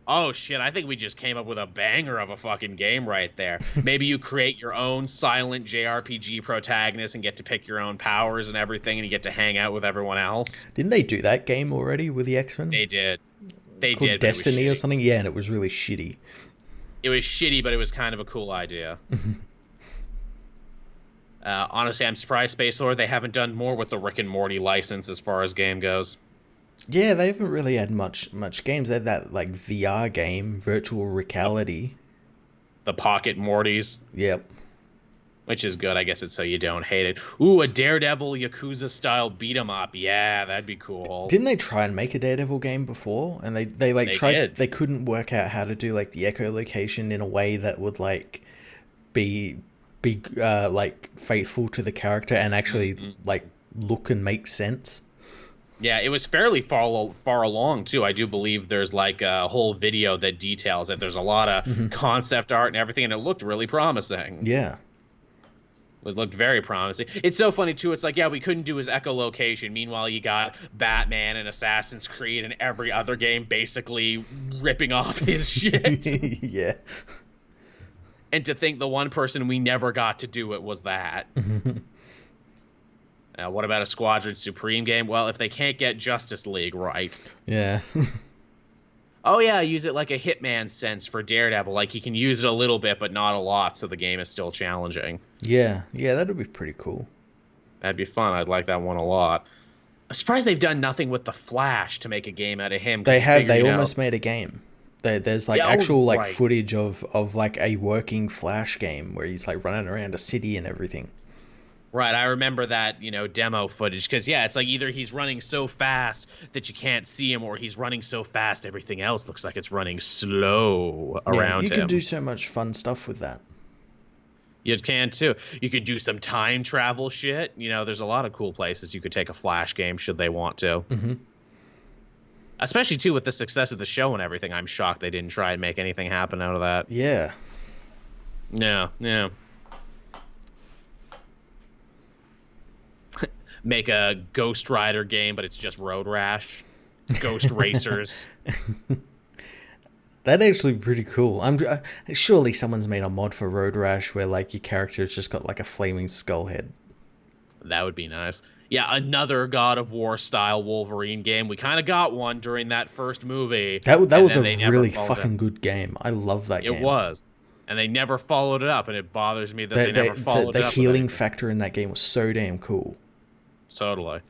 Speaker 1: Oh, shit, I think we just came up with a banger of a fucking game right there. Maybe you create your own silent JRPG protagonist and get to pick your own powers and everything, and you get to hang out with everyone else.
Speaker 2: Didn't they do that game already with the X-Men?
Speaker 1: They did. They
Speaker 2: called
Speaker 1: did.
Speaker 2: Destiny or something? Yeah, and it was really shitty.
Speaker 1: It was shitty, but it was kind of a cool idea. Honestly, I'm surprised, Space Lord, they haven't done more with the Rick and Morty license as far as game goes.
Speaker 2: Yeah, they haven't really had much games. They had that like VR game, virtual reality.
Speaker 1: The Pocket Mortys.
Speaker 2: Yep.
Speaker 1: Which is good. I guess it's so you don't hate it. Ooh, a Daredevil Yakuza-style beat-em-up. Yeah, that'd be cool.
Speaker 2: Didn't they try and make a Daredevil game before? And they tried. They couldn't work out how to do like the echolocation in a way that would like be like faithful to the character and actually like look and make sense.
Speaker 1: Yeah, it was fairly far along too. I do believe there's like a whole video that details it. There's a lot of concept art and everything, and it looked really promising.
Speaker 2: Yeah.
Speaker 1: It looked very promising. It's so funny, too. It's like, yeah, we couldn't do his echolocation. Meanwhile, you got Batman and Assassin's Creed and every other game basically ripping off his shit.
Speaker 2: Yeah.
Speaker 1: And to think the one person we never got to do it was that. What about a Squadron Supreme game? Well, if they can't get Justice League right.
Speaker 2: Yeah.
Speaker 1: Oh, yeah, use it like a Hitman sense for Daredevil. Like, you can use it a little bit, but not a lot, so the game is still challenging.
Speaker 2: Yeah, that'd be pretty cool.
Speaker 1: That'd be fun. I'd like that one a lot. I'm surprised they've done nothing with the Flash to make a game out of him.
Speaker 2: They have. They almost made a game. There's like actual like footage of like a working Flash game where he's like running around a city and everything.
Speaker 1: Right, I remember that, demo footage, because, yeah, it's like either he's running so fast that you can't see him, or he's running so fast everything else looks like it's running slow around him.
Speaker 2: You can do so much fun stuff with that.
Speaker 1: You can too. You could do some time travel shit. You know, there's a lot of cool places you could take a Flash game should they want to.
Speaker 2: Mm-hmm.
Speaker 1: Especially too with the success of the show and everything. I'm shocked they didn't try and make anything happen out of that.
Speaker 2: Yeah.
Speaker 1: Yeah. Make a Ghost Rider game, but it's just Road Rash. Ghost Racers.
Speaker 2: That'd actually be pretty cool. Surely someone's made a mod for Road Rash where like your character's just got like a flaming skull head.
Speaker 1: That would be nice. Yeah, another God of War style Wolverine game. We kind of got one during that first movie.
Speaker 2: That was a really fucking good game. I love that game.
Speaker 1: It was. And they never followed it up, and it bothers me that they never followed it up.
Speaker 2: The healing factor in that game was so damn cool.
Speaker 1: Totally.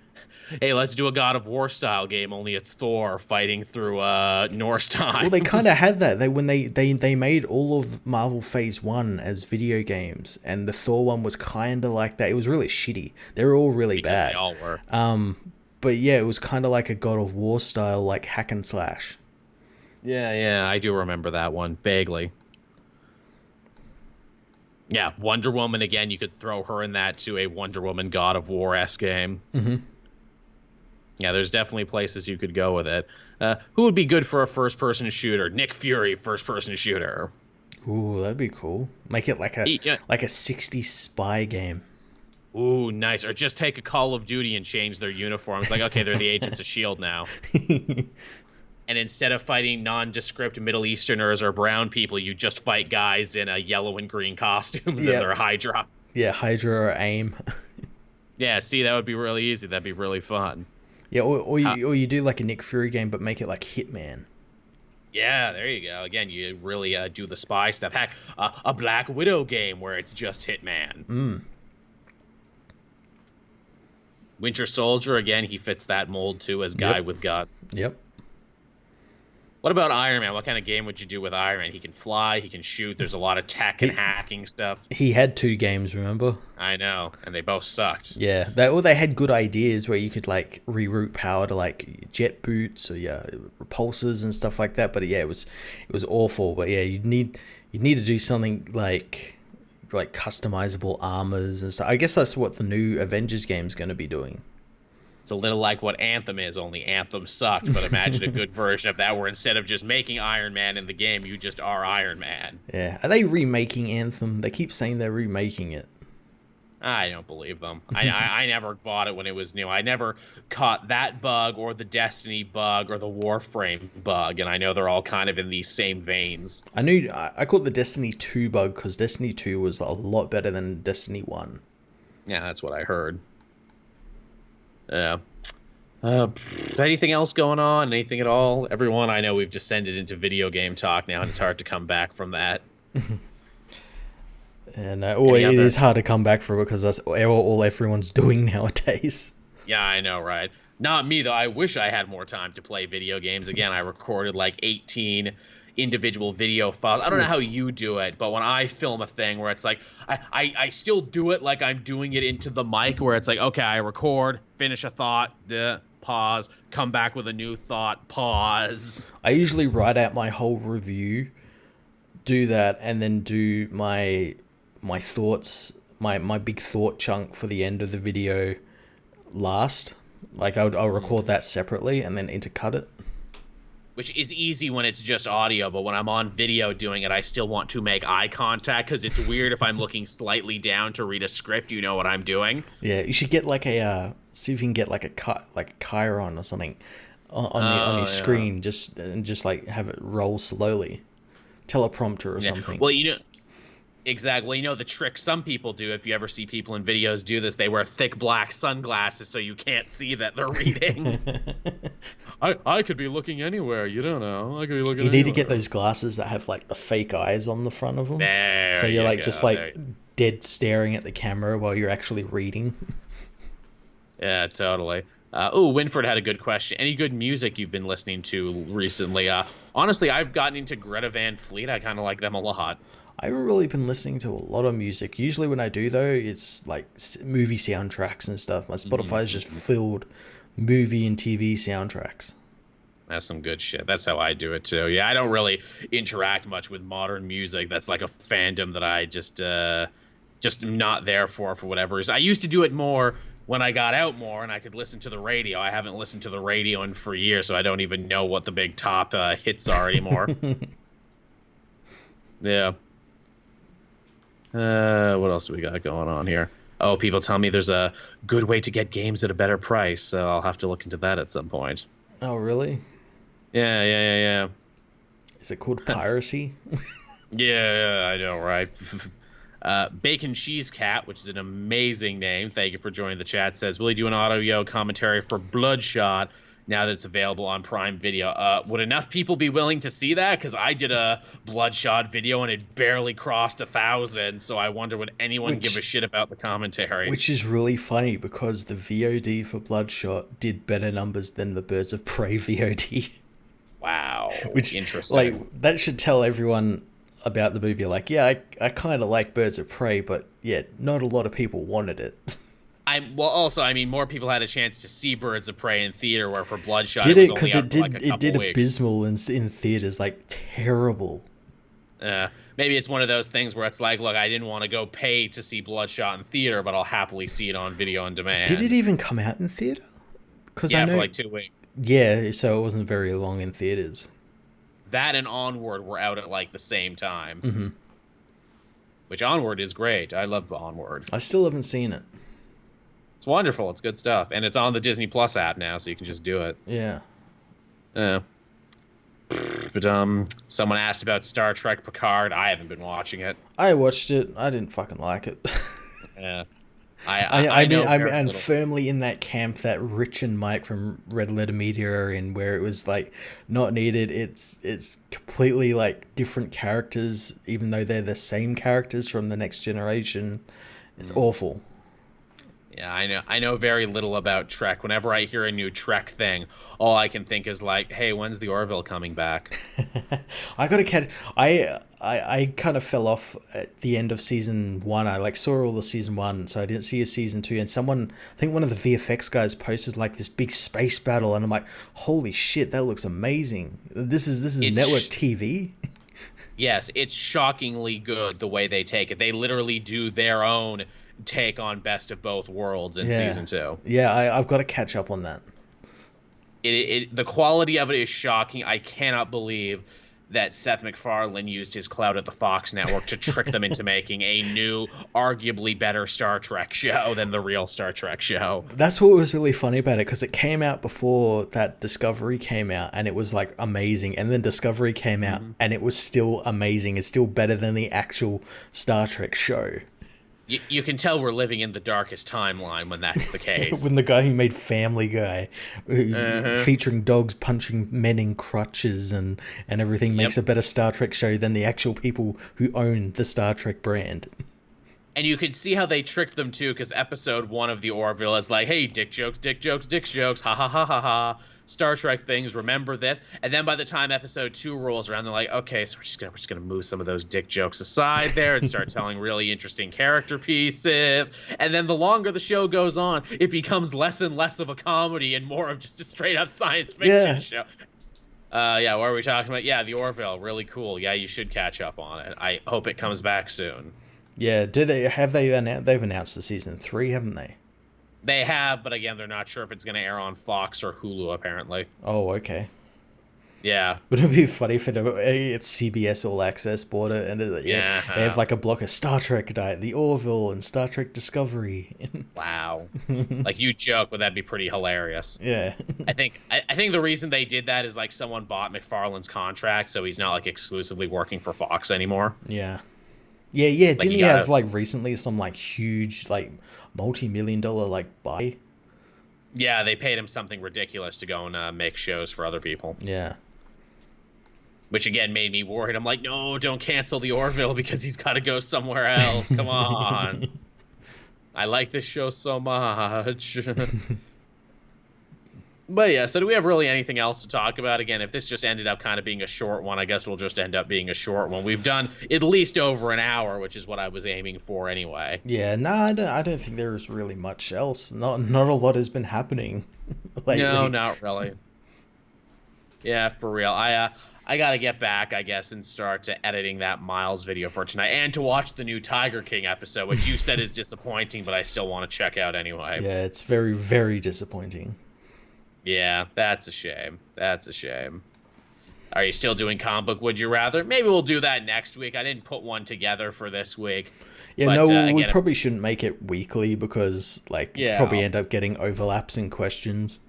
Speaker 1: Hey, let's do a God of War style game, only it's Thor fighting through Norse time.
Speaker 2: Well, they kind of had that. When they made all of Marvel Phase 1 as video games, and the Thor one was kind of like that. It was really shitty. They were all really bad.
Speaker 1: They all were.
Speaker 2: But yeah, it was kind of like a God of War style, like hack and slash.
Speaker 1: Yeah, I do remember that one vaguely. Yeah, Wonder Woman again. You could throw her in that to a Wonder Woman God of War-esque game.
Speaker 2: Mm-hmm.
Speaker 1: Yeah, there's definitely places you could go with it. Who would be good for a first-person shooter? Nick Fury, first-person shooter.
Speaker 2: Ooh, that'd be cool. Make it like a 60s spy game.
Speaker 1: Ooh, nice. Or just take a Call of Duty and change their uniforms. Like, okay, they're the Agents of S.H.I.E.L.D. now. And instead of fighting nondescript Middle Easterners or brown people, you just fight guys in yellow and green costumes and they're Hydra.
Speaker 2: Yeah, Hydra or AIM.
Speaker 1: Yeah, see, that would be really easy. That'd be really fun.
Speaker 2: Yeah, or you do like a Nick Fury game, but make it like Hitman.
Speaker 1: Yeah, there you go. Again, you really do the spy stuff. Heck, a Black Widow game where it's just Hitman. Winter Soldier, again, he fits that mold too as guy with gun.
Speaker 2: Yep.
Speaker 1: What about Iron Man? What kind of game would you do with Iron Man? He can fly, he can shoot, there's a lot of tech and hacking stuff.
Speaker 2: He had 2 games, remember?
Speaker 1: I know, and they both sucked.
Speaker 2: Yeah, they had good ideas where you could like reroute power to like jet boots or repulsors and stuff like that. But yeah, it was awful. But yeah, you need to do something like customizable armors and stuff. I guess that's what the new Avengers game is going to be doing.
Speaker 1: It's a little like what Anthem is, only Anthem sucked. But imagine a good version of that where instead of just making Iron Man in the game, you just are Iron Man.
Speaker 2: Yeah. Are they remaking Anthem? They keep saying they're remaking it.
Speaker 1: I don't believe them. I never bought it when it was new. I never caught that bug or the Destiny bug or the Warframe bug, and I know they're all kind of in these same veins.
Speaker 2: I caught the Destiny 2 bug because Destiny 2 was a lot better than Destiny 1.
Speaker 1: Yeah, that's what I heard. Yeah. Anything else going on? Anything at all? Everyone, I know we've descended into video game talk now, and it's hard to come back from that.
Speaker 2: And it is hard to come back from it because that's all everyone's doing nowadays.
Speaker 1: Yeah, I know, right? Not me, though. I wish I had more time to play video games. Again, I recorded like 18 individual video files. I don't know how you do it, but when I film a thing where it's like, I still do it like I'm doing it into the mic, where it's like, okay, I record, finish a thought, pause, come back with a new thought, pause.
Speaker 2: I usually write out my whole review, do that, and then do my thoughts, my big thought chunk for the end of the video last. Like I'll record that separately and then intercut it.
Speaker 1: Which is easy when it's just audio, but when I'm on video doing it, I still want to make eye contact because it's weird if I'm looking slightly down to read a script. You know what I'm doing?
Speaker 2: Yeah, you should get like see if you can get like a chyron or something on your screen, just like have it roll slowly, teleprompter or something.
Speaker 1: Well, exactly. Well, you know the trick some people do. If you ever see people in videos do this, they wear thick black sunglasses so you can't see that they're reading. I could be looking anywhere. You don't know. I could be looking anywhere.
Speaker 2: You need to get those glasses that have like the fake eyes on the front of them. So you're like just like dead staring at the camera while you're actually reading.
Speaker 1: Yeah, totally. Winford had a good question. Any good music you've been listening to recently? Honestly, I've gotten into Greta Van Fleet. I kind of like them a lot.
Speaker 2: I haven't really been listening to a lot of music. Usually when I do, though, it's like movie soundtracks and stuff. My Spotify is just filled movie and TV soundtracks.
Speaker 1: That's some good shit. That's how I do it, too. Yeah, I don't really interact much with modern music. That's like a fandom that I just just not there for whatever reason. I used to do it more when I got out more and I could listen to the radio. I haven't listened to the radio in for years, so I don't even know what the big top hits are anymore. Yeah. What else do we got going on here? Oh, people tell me there's a good way to get games at a better price, so I'll have to look into that at some point.
Speaker 2: Oh, really?
Speaker 1: Yeah.
Speaker 2: Is it called piracy?
Speaker 1: Yeah, I know, right? Bacon Cheese Cat, which is an amazing name. Thank you for joining the chat. Says, will he do an audio commentary for Bloodshot now that it's available on Prime Video? Would enough people be willing to see that? Because I did a Bloodshot video and it barely crossed 1,000. So I wonder, would anyone give a shit about the commentary?
Speaker 2: Which is really funny because the VOD for Bloodshot did better numbers than the Birds of Prey VOD.
Speaker 1: Wow.
Speaker 2: Which,
Speaker 1: interesting.
Speaker 2: Like, that should tell everyone about the movie. Like, yeah, I kind of like Birds of Prey, but yeah, not a lot of people wanted it.
Speaker 1: More people had a chance to see Birds of Prey in theater, where for Bloodshot
Speaker 2: did
Speaker 1: it
Speaker 2: because
Speaker 1: was only out for
Speaker 2: it did
Speaker 1: weeks.
Speaker 2: abysmal in theaters, like terrible.
Speaker 1: Maybe it's one of those things where it's like, look, I didn't want to go pay to see Bloodshot in theater, but I'll happily see it on video on demand.
Speaker 2: Did it even come out in theater?
Speaker 1: Because I know for like 2 weeks.
Speaker 2: Yeah, so it wasn't very long in theaters.
Speaker 1: That and Onward were out at like the same time.
Speaker 2: Mm-hmm.
Speaker 1: Which Onward is great. I love Onward.
Speaker 2: I still haven't seen it.
Speaker 1: It's wonderful. It's good stuff. And it's on the Disney Plus app now, so you can just do it.
Speaker 2: Yeah.
Speaker 1: But someone asked about Star Trek Picard. I haven't been watching it.
Speaker 2: I watched it. I didn't fucking like it.
Speaker 1: Yeah.
Speaker 2: I'm firmly in that camp that Rich and Mike from Red Letter Media are in, where it was like not needed. It's completely like different characters, even though they're the same characters from the Next Generation. It's awful.
Speaker 1: Yeah, I know very little about Trek. Whenever I hear a new Trek thing, all I can think is like, hey, when's the Orville coming back?
Speaker 2: I gotta catch. I kind of fell off at the end of season 1. I like saw all the season 1, so I didn't see a season 2. And someone, I think one of the VFX guys, posted like this big space battle, and I'm like, holy shit, that looks amazing. This is network TV.
Speaker 1: Yes, it's shockingly good the way they take it. They literally do their own take on Best of Both Worlds in season 2.
Speaker 2: Yeah, I've got to catch up on that.
Speaker 1: The quality of it is shocking. I cannot believe that Seth MacFarlane used his clout at the Fox network to trick them into making a new, arguably better Star Trek show than the real Star Trek show.
Speaker 2: That's what was really funny about it, because it came out before that Discovery came out, and it was like amazing. And then Discovery came out, and it was still amazing. It's still better than the actual Star Trek show.
Speaker 1: You can tell we're living in the darkest timeline when that's the case.
Speaker 2: When the guy who made Family Guy, featuring dogs punching men in crutches and everything, makes a better Star Trek show than the actual people who own the Star Trek brand.
Speaker 1: And you can see how they tricked them too, because episode 1 of the Orville is like, hey, dick jokes, ha ha ha ha ha. Star Trek things, remember this? And then by the time episode 2 rolls around, they're like, okay, so we're just gonna move some of those dick jokes aside there and start telling really interesting character pieces. And then the longer the show goes on, it becomes less and less of a comedy and more of just a straight up science fiction show. What are we talking about? Yeah, the Orville, really cool. Yeah, you should catch up on it. I hope it comes back soon.
Speaker 2: Yeah, they've announced the season 3, haven't they?
Speaker 1: They have, but again, they're not sure if it's going to air on Fox or Hulu, apparently.
Speaker 2: Oh, okay.
Speaker 1: Yeah.
Speaker 2: Wouldn't it be funny if it's CBS All Access bought it, and they have like a block of Star Trek Diet, the Orville, and Star Trek Discovery.
Speaker 1: Wow. Like, you joke, but that'd be pretty hilarious.
Speaker 2: Yeah.
Speaker 1: I think the reason they did that is like someone bought McFarlane's contract, so he's not like exclusively working for Fox anymore.
Speaker 2: Yeah. Yeah. Didn't he have like recently some like huge like multi-million-dollar like buy?
Speaker 1: Yeah, they paid him something ridiculous to go and make shows for other people.
Speaker 2: Yeah.
Speaker 1: Which again made me worried. I'm like, no, don't cancel the Orville because he's got to go somewhere else. Come on. I like this show so much. But yeah, so do we have really anything else to talk about? Again, if this just ended up kind of being a short one, I guess we'll just end up being a short one. We've done at least over an hour, which is what I was aiming for anyway.
Speaker 2: Yeah, no, I don't think there's really much else. Not a lot has been happening lately.
Speaker 1: No, not really. Yeah, for real. I gotta get back, I guess, and start editing that Miles video for tonight, and to watch the new Tiger King episode, which you said is disappointing, but I still want to check out anyway.
Speaker 2: Yeah, it's very, very disappointing.
Speaker 1: Yeah, that's a shame. That's a shame. Are you still doing comic book Would You Rather? Maybe we'll do that next week. I didn't put one together for this week.
Speaker 2: Yeah,
Speaker 1: but,
Speaker 2: no,
Speaker 1: again,
Speaker 2: we probably shouldn't make it weekly because, like, probably end up getting overlaps in questions.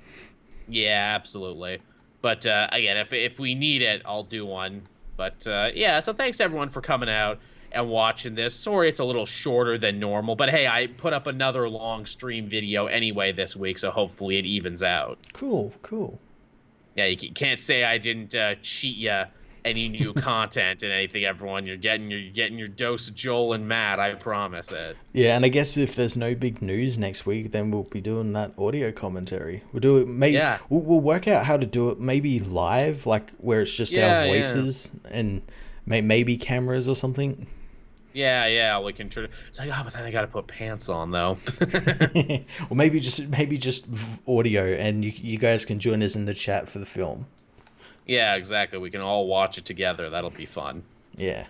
Speaker 1: Yeah, absolutely. But again, if we need it, I'll do one. But yeah, so thanks everyone for coming out and watching this. Sorry it's a little shorter than normal, but hey, I put up another long stream video anyway this week, so hopefully it evens out.
Speaker 2: Cool, cool.
Speaker 1: Yeah, you can't say I didn't cheat you any new content and anything, everyone. You're getting your dose of Joel and Matt, I promise it.
Speaker 2: Yeah, and I guess if there's no big news next week, then we'll be doing that audio commentary. We'll do it maybe we'll work out how to do it maybe live, like where it's just our voices and maybe cameras or something.
Speaker 1: Yeah, we can try. It's like, but then I gotta put pants on though.
Speaker 2: Or maybe just audio, and you guys can join us in the chat for the film.
Speaker 1: Yeah, exactly. We can all watch it together. That'll be fun.
Speaker 2: Yeah.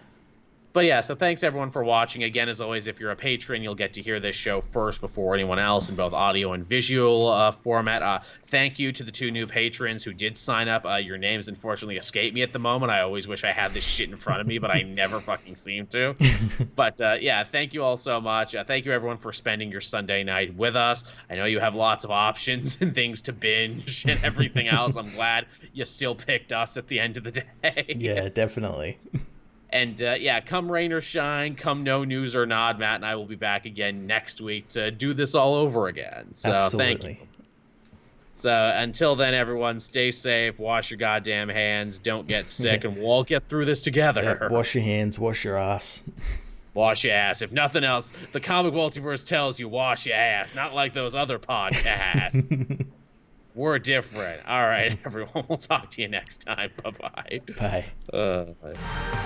Speaker 1: But yeah, so thanks everyone for watching. Again, as always, if you're a patron, you'll get to hear this show first before anyone else in both audio and visual format. Thank you to the 2 new patrons who did sign up. Your names unfortunately escape me at the moment. I always wish I had this shit in front of me, but I never fucking seem to. But yeah, thank you all so much. Thank you everyone for spending your Sunday night with us. I know you have lots of options and things to binge and everything else. I'm glad you still picked us at the end of the day.
Speaker 2: Yeah, definitely.
Speaker 1: And yeah, come rain or shine, come no news or not, Matt and I will be back again next week to do this all over again. So
Speaker 2: absolutely.
Speaker 1: Thank you. So until then, everyone, stay safe, wash your goddamn hands, don't get sick, and we'll all get through this together.
Speaker 2: Yeah, wash your hands, wash your ass.
Speaker 1: Wash your ass. If nothing else, the comic multiverse tells you wash your ass, not like those other podcasts. We're different. All right, everyone. We'll talk to you next time. Bye-bye.
Speaker 2: Bye.
Speaker 1: Bye.